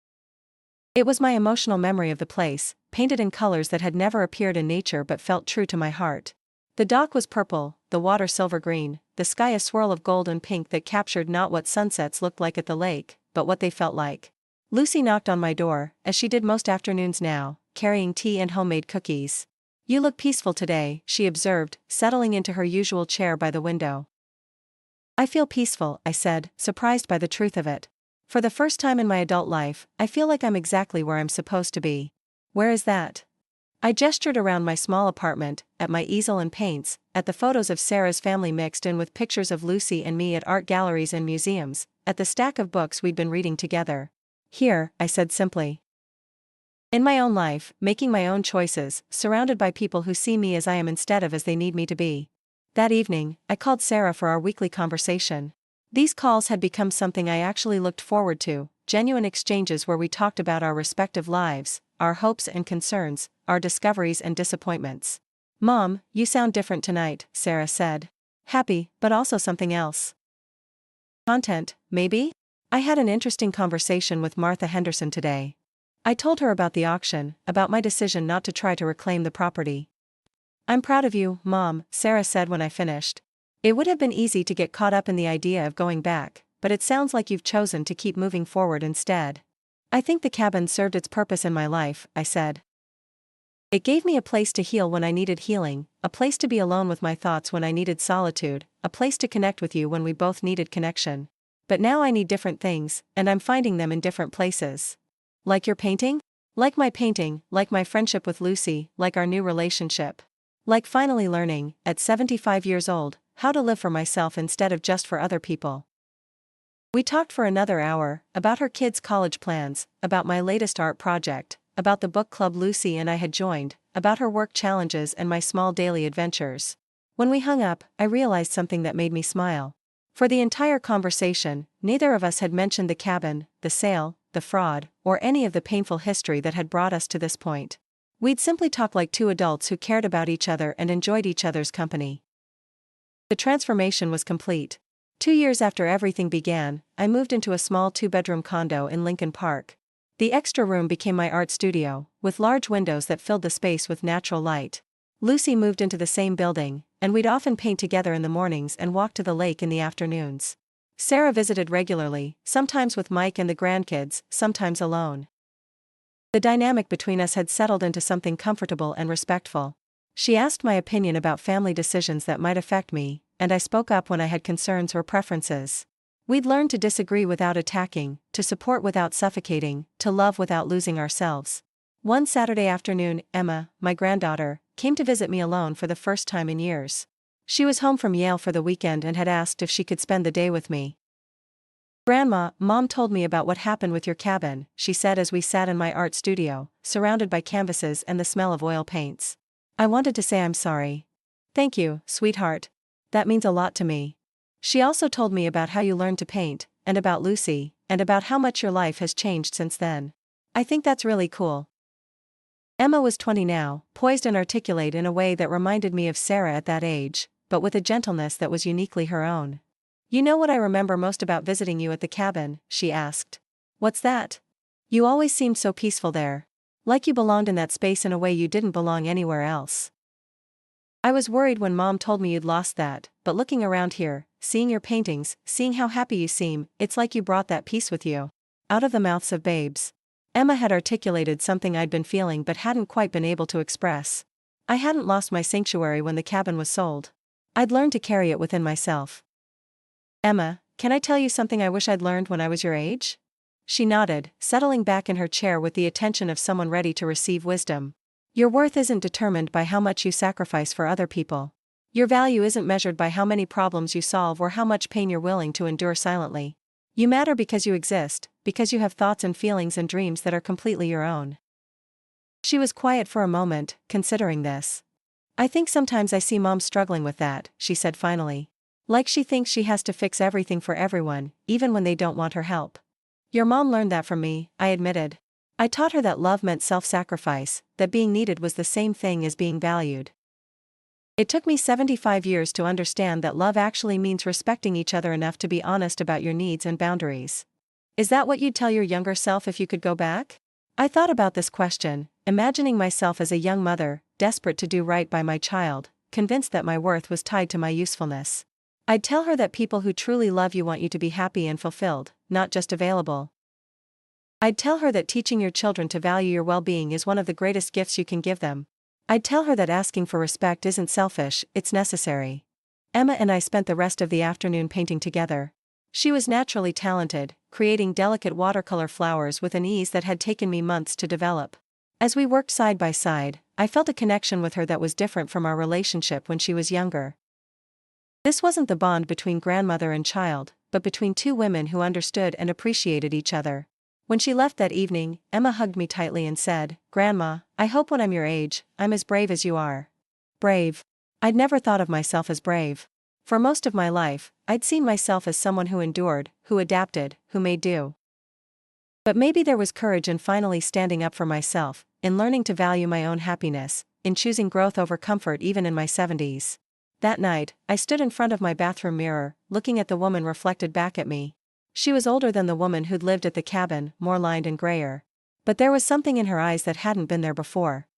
It was my emotional memory of the place, painted in colors that had never appeared in nature but felt true to my heart. The dock was purple, the water silver green, the sky a swirl of gold and pink that captured not what sunsets looked like at the lake, but what they felt like. Lucy knocked on my door, as she did most afternoons now, carrying tea and homemade cookies. "You look peaceful today," she observed, settling into her usual chair by the window. "I feel peaceful," I said, surprised by the truth of it. "For the first time in my adult life, I feel like I'm exactly where I'm supposed to be." "Where is that?" I gestured around my small apartment, at my easel and paints, at the photos of Sarah's family mixed in with pictures of Lucy and me at art galleries and museums, at the stack of books we'd been reading together. "Here," I said simply. "In my own life, making my own choices, surrounded by people who see me as I am instead of as they need me to be." That evening, I called Sarah for our weekly conversation. These calls had become something I actually looked forward to, genuine exchanges where we talked about our respective lives, our hopes and concerns, our discoveries and disappointments. "Mom, you sound different tonight," Sarah said. "Happy, but also something else." "Content, maybe?" I had an interesting conversation with Martha Henderson today. I told her about the auction, about my decision not to try to reclaim the property. "I'm proud of you, Mom," Sarah said when I finished. "It would have been easy to get caught up in the idea of going back, but it sounds like you've chosen to keep moving forward instead." "I think the cabin served its purpose in my life," I said. "It gave me a place to heal when I needed healing, a place to be alone with my thoughts when I needed solitude, a place to connect with you when we both needed connection. But now I need different things, and I'm finding them in different places." "Like your painting?" "Like my painting, like my friendship with Lucy, like our new relationship. Like finally learning, at 75 years old, how to live for myself instead of just for other people." We talked for another hour, about her kids' college plans, about my latest art project, about the book club Lucy and I had joined, about her work challenges and my small daily adventures. When we hung up, I realized something that made me smile. For the entire conversation, neither of us had mentioned the cabin, the sale, the fraud, or any of the painful history that had brought us to this point. We'd simply talk like two adults who cared about each other and enjoyed each other's company. The transformation was complete. 2 years after everything began, I moved into a small 2-bedroom condo in Lincoln Park. The extra room became my art studio, with large windows that filled the space with natural light. Lucy moved into the same building, and we'd often paint together in the mornings and walk to the lake in the afternoons. Sarah visited regularly, sometimes with Mike and the grandkids, sometimes alone. The dynamic between us had settled into something comfortable and respectful. She asked my opinion about family decisions that might affect me, and I spoke up when I had concerns or preferences. We'd learned to disagree without attacking, to support without suffocating, to love without losing ourselves. One Saturday afternoon, Emma, my granddaughter, came to visit me alone for the first time in years. She was home from Yale for the weekend and had asked if she could spend the day with me. "Grandma, Mom told me about what happened with your cabin," she said as we sat in my art studio, surrounded by canvases and the smell of oil paints. "I wanted to say I'm sorry." "Thank you, sweetheart. That means a lot to me." She also told me about how you learned to paint, and about Lucy, and about how much your life has changed since then. I think that's really cool. Emma was 20 now, poised and articulate in a way that reminded me of Sarah at that age, but with a gentleness that was uniquely her own. "You know what I remember most about visiting you at the cabin?" she asked. "What's that?" "You always seemed so peaceful there. Like you belonged in that space in a way you didn't belong anywhere else. I was worried when Mom told me you'd lost that, but looking around here, seeing your paintings, seeing how happy you seem, it's like you brought that peace with you." Out of the mouths of babes. Emma had articulated something I'd been feeling but hadn't quite been able to express. I hadn't lost my sanctuary when the cabin was sold. I'd learned to carry it within myself. "Emma, can I tell you something I wish I'd learned when I was your age?" She nodded, settling back in her chair with the attention of someone ready to receive wisdom. "Your worth isn't determined by how much you sacrifice for other people. Your value isn't measured by how many problems you solve or how much pain you're willing to endure silently. You matter because you exist, because you have thoughts and feelings and dreams that are completely your own." She was quiet for a moment, considering this. "I think sometimes I see Mom struggling with that," she said finally. "Like she thinks she has to fix everything for everyone, even when they don't want her help." "Your mom learned that from me," I admitted. "I taught her that love meant self-sacrifice, that being needed was the same thing as being valued." It took me 75 years to understand that love actually means respecting each other enough to be honest about your needs and boundaries. Is that what you'd tell your younger self if you could go back? I thought about this question, imagining myself as a young mother, desperate to do right by my child, convinced that my worth was tied to my usefulness. I'd tell her that people who truly love you want you to be happy and fulfilled, not just available. I'd tell her that teaching your children to value your well-being is one of the greatest gifts you can give them. I'd tell her that asking for respect isn't selfish, it's necessary. Emma and I spent the rest of the afternoon painting together. She was naturally talented, creating delicate watercolor flowers with an ease that had taken me months to develop. As we worked side by side, I felt a connection with her that was different from our relationship when she was younger. This wasn't the bond between grandmother and child, but between two women who understood and appreciated each other. When she left that evening, Emma hugged me tightly and said, "Grandma, I hope when I'm your age, I'm as brave as you are." Brave. I'd never thought of myself as brave. For most of my life, I'd seen myself as someone who endured, who adapted, who made do. But maybe there was courage in finally standing up for myself, in learning to value my own happiness, in choosing growth over comfort even in my 70s. That night, I stood in front of my bathroom mirror, looking at the woman reflected back at me. She was older than the woman who'd lived at the cabin, more lined and grayer. But there was something in her eyes that hadn't been there before.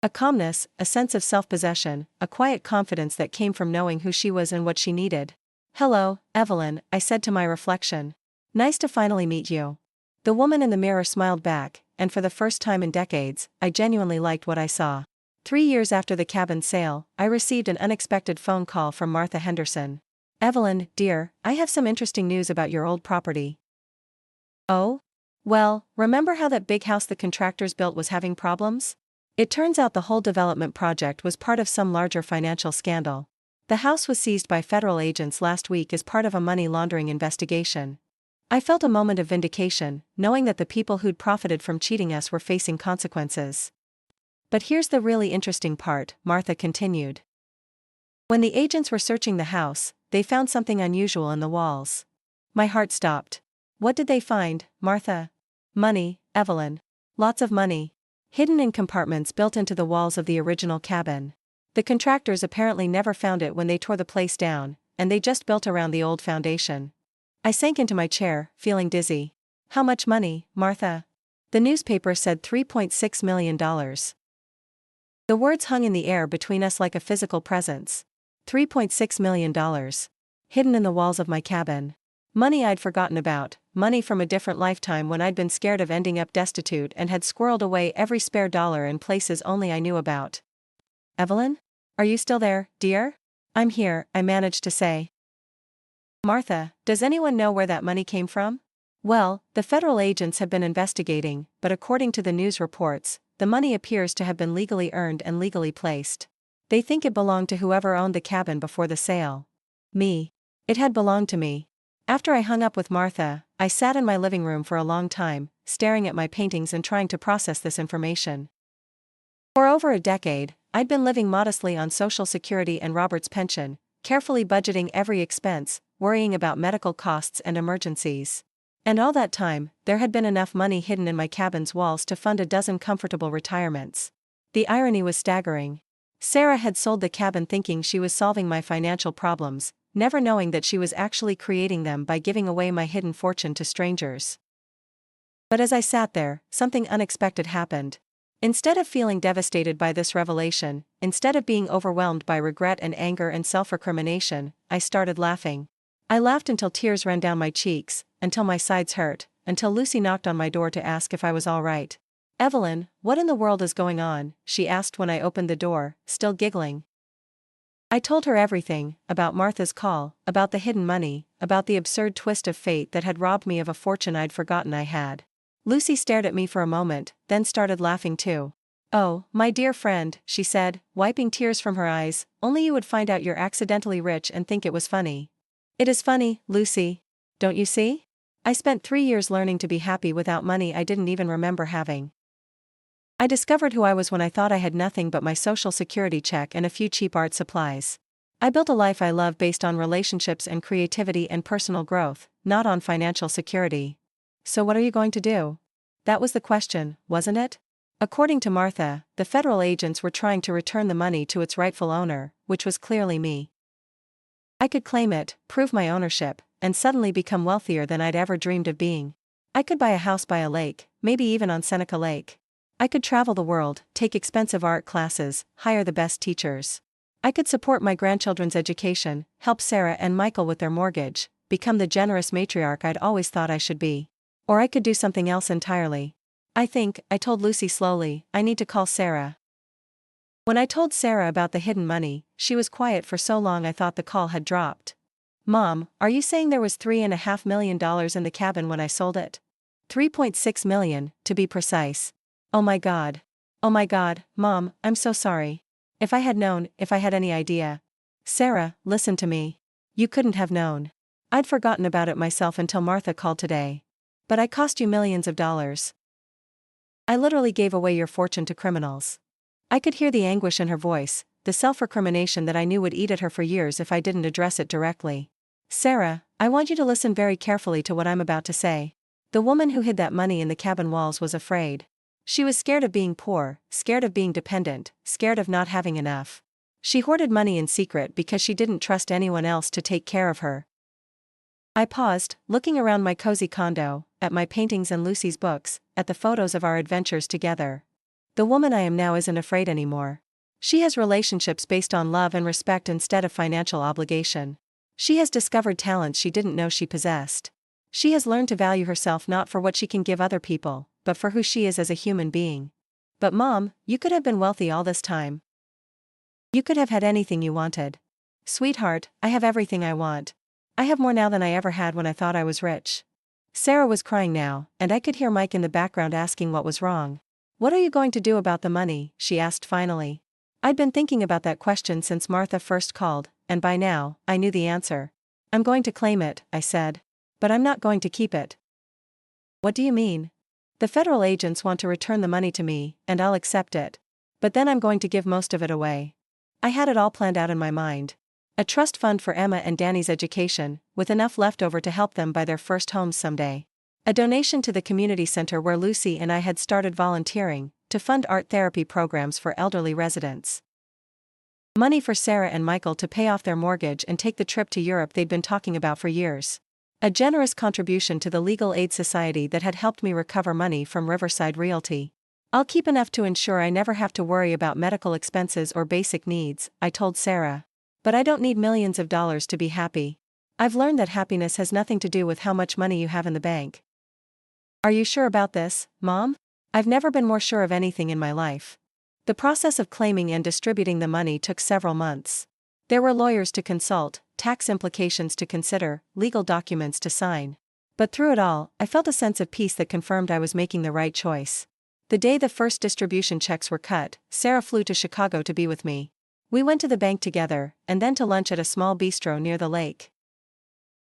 A calmness, a sense of self-possession, a quiet confidence that came from knowing who she was and what she needed. "Hello, Evelyn," I said to my reflection. "Nice to finally meet you." The woman in the mirror smiled back, and for the first time in decades, I genuinely liked what I saw. 3 years after the cabin sale, I received an unexpected phone call from Martha Henderson. "Evelyn, dear, I have some interesting news about your old property." "Oh? Well, remember how that big house the contractors built was having problems? It turns out the whole development project was part of some larger financial scandal. The house was seized by federal agents last week as part of a money laundering investigation." I felt a moment of vindication, knowing that the people who'd profited from cheating us were facing consequences. "But here's the really interesting part," Martha continued. "When the agents were searching the house, they found something unusual in the walls." My heart stopped. "What did they find, Martha?" "Money, Evelyn. Lots of money. hidden in compartments built into the walls of the original cabin. The contractors apparently never found it when they tore the place down, and they just built around the old foundation. I sank into my chair, feeling dizzy. How much money, Martha? The newspaper said $3.6 million. The words hung in the air between us like a physical presence. $3.6 million. Hidden in the walls of my cabin. Money I'd forgotten about, money from a different lifetime when I'd been scared of ending up destitute and had squirreled away every spare dollar in places only I knew about. Evelyn? Are you still there, dear? I'm here, I managed to say. Martha, does anyone know where that money came from? Well, the federal agents have been investigating, but according to the news reports, the money appears to have been legally earned and legally placed. They think it belonged to whoever owned the cabin before the sale. Me. It had belonged to me. After I hung up with Martha, I sat in my living room for a long time, staring at my paintings and trying to process this information. For over a decade, I'd been living modestly on Social Security and Robert's pension, carefully budgeting every expense, worrying about medical costs and emergencies. And all that time, there had been enough money hidden in my cabin's walls to fund a dozen comfortable retirements. The irony was staggering. Sarah had sold the cabin thinking she was solving my financial problems, never knowing that she was actually creating them by giving away my hidden fortune to strangers. But as I sat there, something unexpected happened. Instead of feeling devastated by this revelation, instead of being overwhelmed by regret and anger and self-recrimination, I started laughing. I laughed until tears ran down my cheeks, until my sides hurt, until Lucy knocked on my door to ask if I was all right. Evelyn, what in the world is going on? She asked when I opened the door, still giggling. I told her everything, about Martha's call, about the hidden money, about the absurd twist of fate that had robbed me of a fortune I'd forgotten I had. Lucy stared at me for a moment, then started laughing too. Oh, my dear friend, she said, wiping tears from her eyes, only you would find out you're accidentally rich and think it was funny. It is funny, Lucy. Don't you see? I spent 3 years learning to be happy without money I didn't even remember having. I discovered who I was when I thought I had nothing but my Social Security check and a few cheap art supplies. I built a life I love based on relationships and creativity and personal growth, not on financial security. So what are you going to do? That was the question, wasn't it? According to Martha, the federal agents were trying to return the money to its rightful owner, which was clearly me. I could claim it, prove my ownership, and suddenly become wealthier than I'd ever dreamed of being. I could buy a house by a lake, maybe even on Seneca Lake. I could travel the world, take expensive art classes, hire the best teachers. I could support my grandchildren's education, help Sarah and Michael with their mortgage, become the generous matriarch I'd always thought I should be. Or I could do something else entirely. I told Lucy slowly, I need to call Sarah. When I told Sarah about the hidden money, she was quiet for so long I thought the call had dropped. Mom, are you saying there was $3.5 million in the cabin when I sold it? $3.6 million, to be precise. Oh my God. Oh my God, Mom, I'm so sorry. If I had known, if I had any idea. Sarah, listen to me. You couldn't have known. I'd forgotten about it myself until Martha called today. But I cost you millions of dollars. I literally gave away your fortune to criminals. I could hear the anguish in her voice, the self-recrimination that I knew would eat at her for years if I didn't address it directly. Sarah, I want you to listen very carefully to what I'm about to say. The woman who hid that money in the cabin walls was afraid. She was scared of being poor, scared of being dependent, scared of not having enough. She hoarded money in secret because she didn't trust anyone else to take care of her. I paused, looking around my cozy condo, at my paintings and Lucy's books, at the photos of our adventures together. The woman I am now isn't afraid anymore. She has relationships based on love and respect instead of financial obligation. She has discovered talents she didn't know she possessed. She has learned to value herself not for what she can give other people, but for who she is as a human being. But Mom, you could have been wealthy all this time. You could have had anything you wanted. Sweetheart, I have everything I want. I have more now than I ever had when I thought I was rich. Sarah was crying now, and I could hear Mike in the background asking what was wrong. What are you going to do about the money? She asked finally. I'd been thinking about that question since Martha first called, and by now, I knew the answer. I'm going to claim it, I said. But I'm not going to keep it. What do you mean? The federal agents want to return the money to me, and I'll accept it. But then I'm going to give most of it away. I had it all planned out in my mind. A trust fund for Emma and Danny's education, with enough left over to help them buy their first homes someday. A donation to the community center where Lucy and I had started volunteering, to fund art therapy programs for elderly residents. Money for Sarah and Michael to pay off their mortgage and take the trip to Europe they'd been talking about for years. A generous contribution to the legal aid society that had helped me recover money from Riverside Realty. I'll keep enough to ensure I never have to worry about medical expenses or basic needs, I told Sarah. But I don't need millions of dollars to be happy. I've learned that happiness has nothing to do with how much money you have in the bank. Are you sure about this, Mom? I've never been more sure of anything in my life. The process of claiming and distributing the money took several months. There were lawyers to consult, tax implications to consider, legal documents to sign. But through it all, I felt a sense of peace that confirmed I was making the right choice. The day the first distribution checks were cut, Sarah flew to Chicago to be with me. We went to the bank together, and then to lunch at a small bistro near the lake.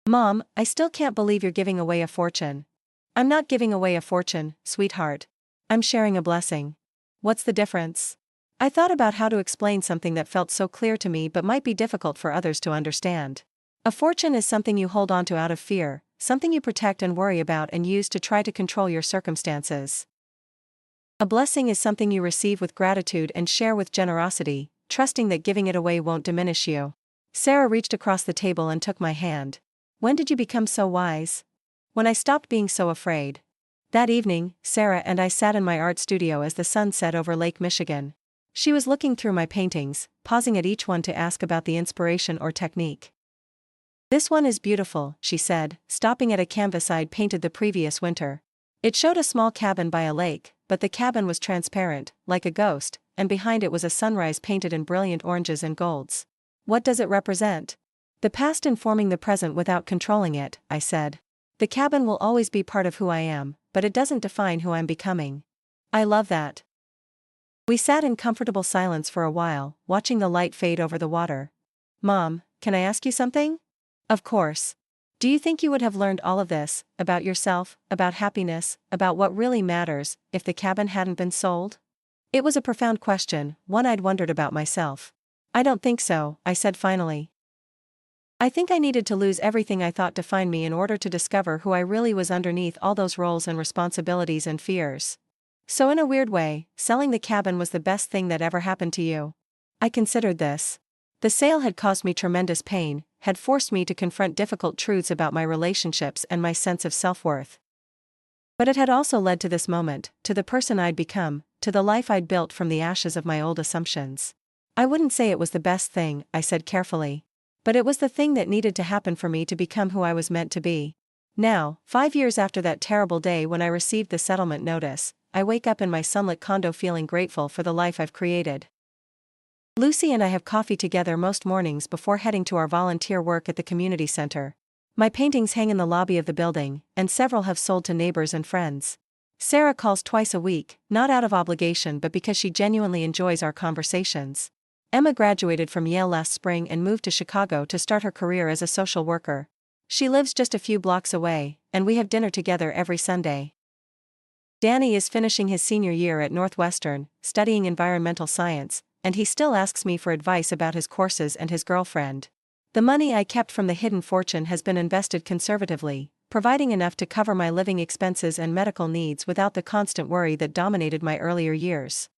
Mom, I still can't believe you're giving away a fortune. I'm not giving away a fortune, sweetheart. I'm sharing a blessing. What's the difference? I thought about how to explain something that felt so clear to me but might be difficult for others to understand. A fortune is something you hold onto out of fear, something you protect and worry about and use to try to control your circumstances. A blessing is something you receive with gratitude and share with generosity, trusting that giving it away won't diminish you. Sarah reached across the table and took my hand. When did you become so wise? When I stopped being so afraid. That evening, Sarah and I sat in my art studio as the sun set over Lake Michigan. She was looking through my paintings, pausing at each one to ask about the inspiration or technique. This one is beautiful, she said, stopping at a canvas I'd painted the previous winter. It showed a small cabin by a lake, but the cabin was transparent, like a ghost, and behind it was a sunrise painted in brilliant oranges and golds. What does it represent? The past informing the present without controlling it, I said. The cabin will always be part of who I am, but it doesn't define who I'm becoming. I love that. We sat in comfortable silence for a while, watching the light fade over the water. Mom, can I ask you something? Of course. Do you think you would have learned all of this, about yourself, about happiness, about what really matters, if the cabin hadn't been sold? It was a profound question, one I'd wondered about myself. I don't think so, I said finally. I think I needed to lose everything I thought defined me in order to discover who I really was underneath all those roles and responsibilities and fears. So in a weird way, selling the cabin was the best thing that ever happened to you. I considered this. The sale had caused me tremendous pain, had forced me to confront difficult truths about my relationships and my sense of self-worth. But it had also led to this moment, to the person I'd become, to the life I'd built from the ashes of my old assumptions. I wouldn't say it was the best thing, I said carefully. But it was the thing that needed to happen for me to become who I was meant to be. Now, 5 years after that terrible day when I received the settlement notice, I wake up in my sunlit condo feeling grateful for the life I've created. Lucy and I have coffee together most mornings before heading to our volunteer work at the community center. My paintings hang in the lobby of the building, and several have sold to neighbors and friends. Sarah calls twice a week, not out of obligation but because she genuinely enjoys our conversations. Emma graduated from Yale last spring and moved to Chicago to start her career as a social worker. She lives just a few blocks away, and we have dinner together every Sunday. Danny is finishing his senior year at Northwestern, studying environmental science, and he still asks me for advice about his courses and his girlfriend. The money I kept from the hidden fortune has been invested conservatively, providing enough to cover my living expenses and medical needs without the constant worry that dominated my earlier years.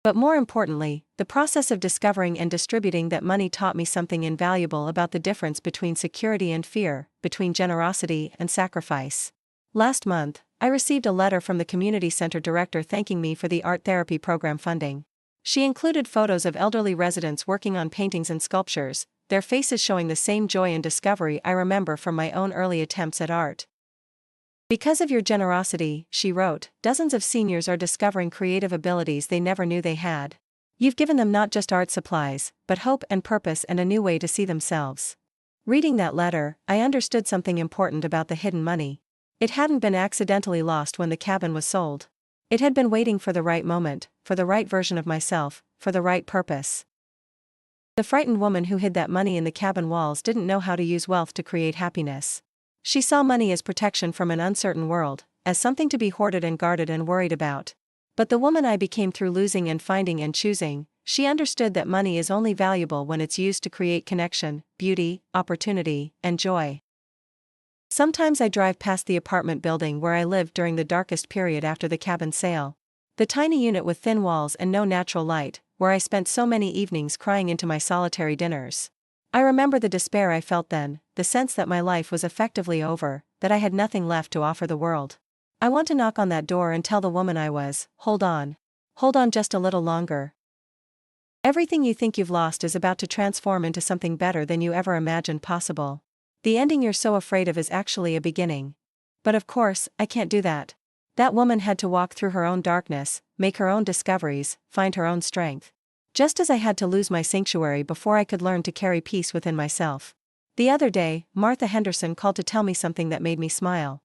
But more importantly, the process of discovering and distributing that money taught me something invaluable about the difference between security and fear, between generosity and sacrifice. Last month, I received a letter from the community center director thanking me for the art therapy program funding. She included photos of elderly residents working on paintings and sculptures, their faces showing the same joy and discovery I remember from my own early attempts at art. Because of your generosity, she wrote, dozens of seniors are discovering creative abilities they never knew they had. You've given them not just art supplies, but hope and purpose and a new way to see themselves. Reading that letter, I understood something important about the hidden money. It hadn't been accidentally lost when the cabin was sold. It had been waiting for the right moment, for the right version of myself, for the right purpose. The frightened woman who hid that money in the cabin walls didn't know how to use wealth to create happiness. She saw money as protection from an uncertain world, as something to be hoarded and guarded and worried about. But the woman I became through losing and finding and choosing, she understood that money is only valuable when it's used to create connection, beauty, opportunity, and joy. Sometimes I drive past the apartment building where I lived during the darkest period after the cabin sale. The tiny unit with thin walls and no natural light, where I spent so many evenings crying into my solitary dinners. I remember the despair I felt then, the sense that my life was effectively over, that I had nothing left to offer the world. I want to knock on that door and tell the woman I was, hold on. Hold on just a little longer. Everything you think you've lost is about to transform into something better than you ever imagined possible. The ending you're so afraid of is actually a beginning. But of course, I can't do that. That woman had to walk through her own darkness, make her own discoveries, find her own strength. Just as I had to lose my sanctuary before I could learn to carry peace within myself. The other day, Martha Henderson called to tell me something that made me smile.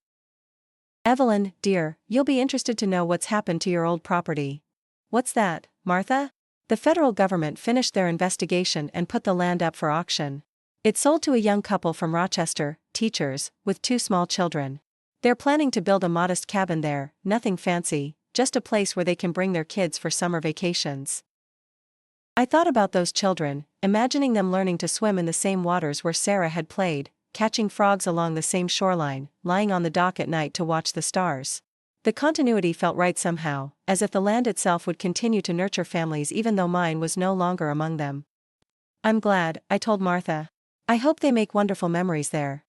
Evelyn, dear, you'll be interested to know what's happened to your old property. What's that, Martha? The federal government finished their investigation and put the land up for auction. It sold to a young couple from Rochester, teachers, with 2 small children. They're planning to build a modest cabin there, nothing fancy, just a place where they can bring their kids for summer vacations. I thought about those children, imagining them learning to swim in the same waters where Sarah had played, catching frogs along the same shoreline, lying on the dock at night to watch the stars. The continuity felt right somehow, as if the land itself would continue to nurture families even though mine was no longer among them. I'm glad, I told Martha. I hope they make wonderful memories there.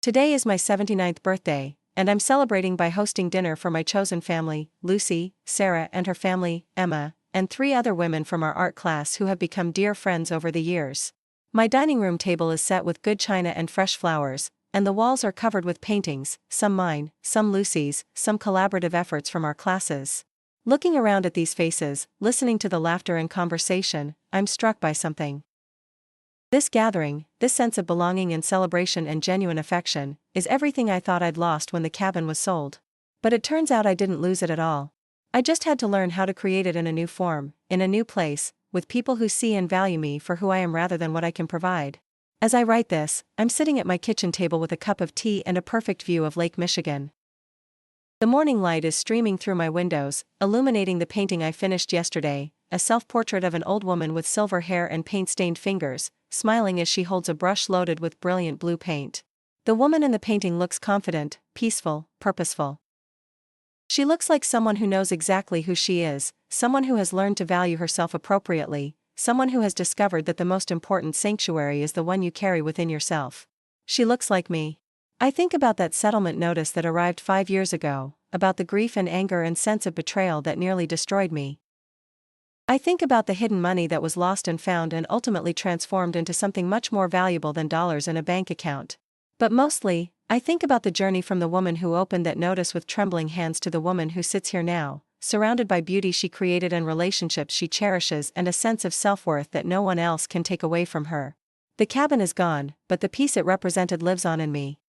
Today is my 79th birthday, and I'm celebrating by hosting dinner for my chosen family, Lucy, Sarah and her family, Emma, and 3 other women from our art class who have become dear friends over the years. My dining room table is set with good china and fresh flowers, and the walls are covered with paintings, some mine, some Lucy's, some collaborative efforts from our classes. Looking around at these faces, listening to the laughter and conversation, I'm struck by something. This gathering, this sense of belonging and celebration and genuine affection, is everything I thought I'd lost when the cabin was sold. But it turns out I didn't lose it at all. I just had to learn how to create it in a new form, in a new place, with people who see and value me for who I am rather than what I can provide. As I write this, I'm sitting at my kitchen table with a cup of tea and a perfect view of Lake Michigan. The morning light is streaming through my windows, illuminating the painting I finished yesterday, a self-portrait of an old woman with silver hair and paint-stained fingers, smiling as she holds a brush loaded with brilliant blue paint. The woman in the painting looks confident, peaceful, purposeful. She looks like someone who knows exactly who she is, someone who has learned to value herself appropriately, someone who has discovered that the most important sanctuary is the one you carry within yourself. She looks like me. I think about that settlement notice that arrived 5 years ago, about the grief and anger and sense of betrayal that nearly destroyed me. I think about the hidden money that was lost and found and ultimately transformed into something much more valuable than dollars in a bank account. But mostly, I think about the journey from the woman who opened that notice with trembling hands to the woman who sits here now, surrounded by beauty she created and relationships she cherishes and a sense of self-worth that no one else can take away from her. The cabin is gone, but the peace it represented lives on in me.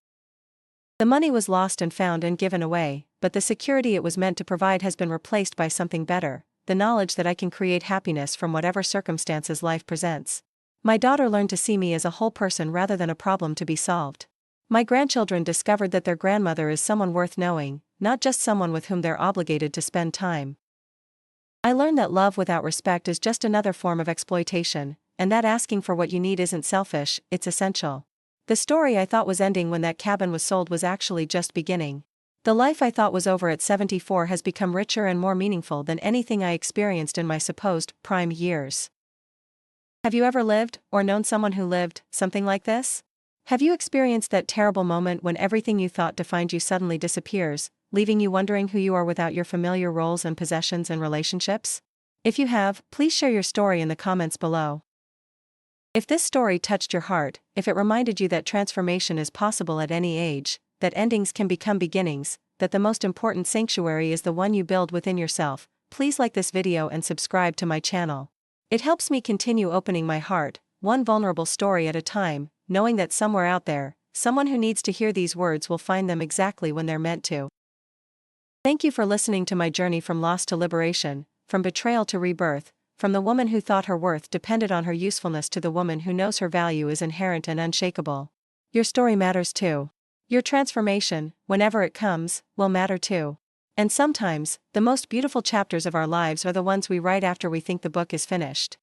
The money was lost and found and given away, but the security it was meant to provide has been replaced by something better, the knowledge that I can create happiness from whatever circumstances life presents. My daughter learned to see me as a whole person rather than a problem to be solved. My grandchildren discovered that their grandmother is someone worth knowing, not just someone with whom they're obligated to spend time. I learned that love without respect is just another form of exploitation, and that asking for what you need isn't selfish, it's essential. The story I thought was ending when that cabin was sold was actually just beginning. The life I thought was over at 74 has become richer and more meaningful than anything I experienced in my supposed prime years. Have you ever lived, or known someone who lived, something like this? Have you experienced that terrible moment when everything you thought defined you suddenly disappears, leaving you wondering who you are without your familiar roles and possessions and relationships? If you have, please share your story in the comments below. If this story touched your heart, if it reminded you that transformation is possible at any age, that endings can become beginnings, that the most important sanctuary is the one you build within yourself, please like this video and subscribe to my channel. It helps me continue opening my heart, one vulnerable story at a time, knowing that somewhere out there, someone who needs to hear these words will find them exactly when they're meant to. Thank you for listening to my journey from loss to liberation, from betrayal to rebirth, from the woman who thought her worth depended on her usefulness to the woman who knows her value is inherent and unshakable. Your story matters too. Your transformation, whenever it comes, will matter too. And sometimes, the most beautiful chapters of our lives are the ones we write after we think the book is finished.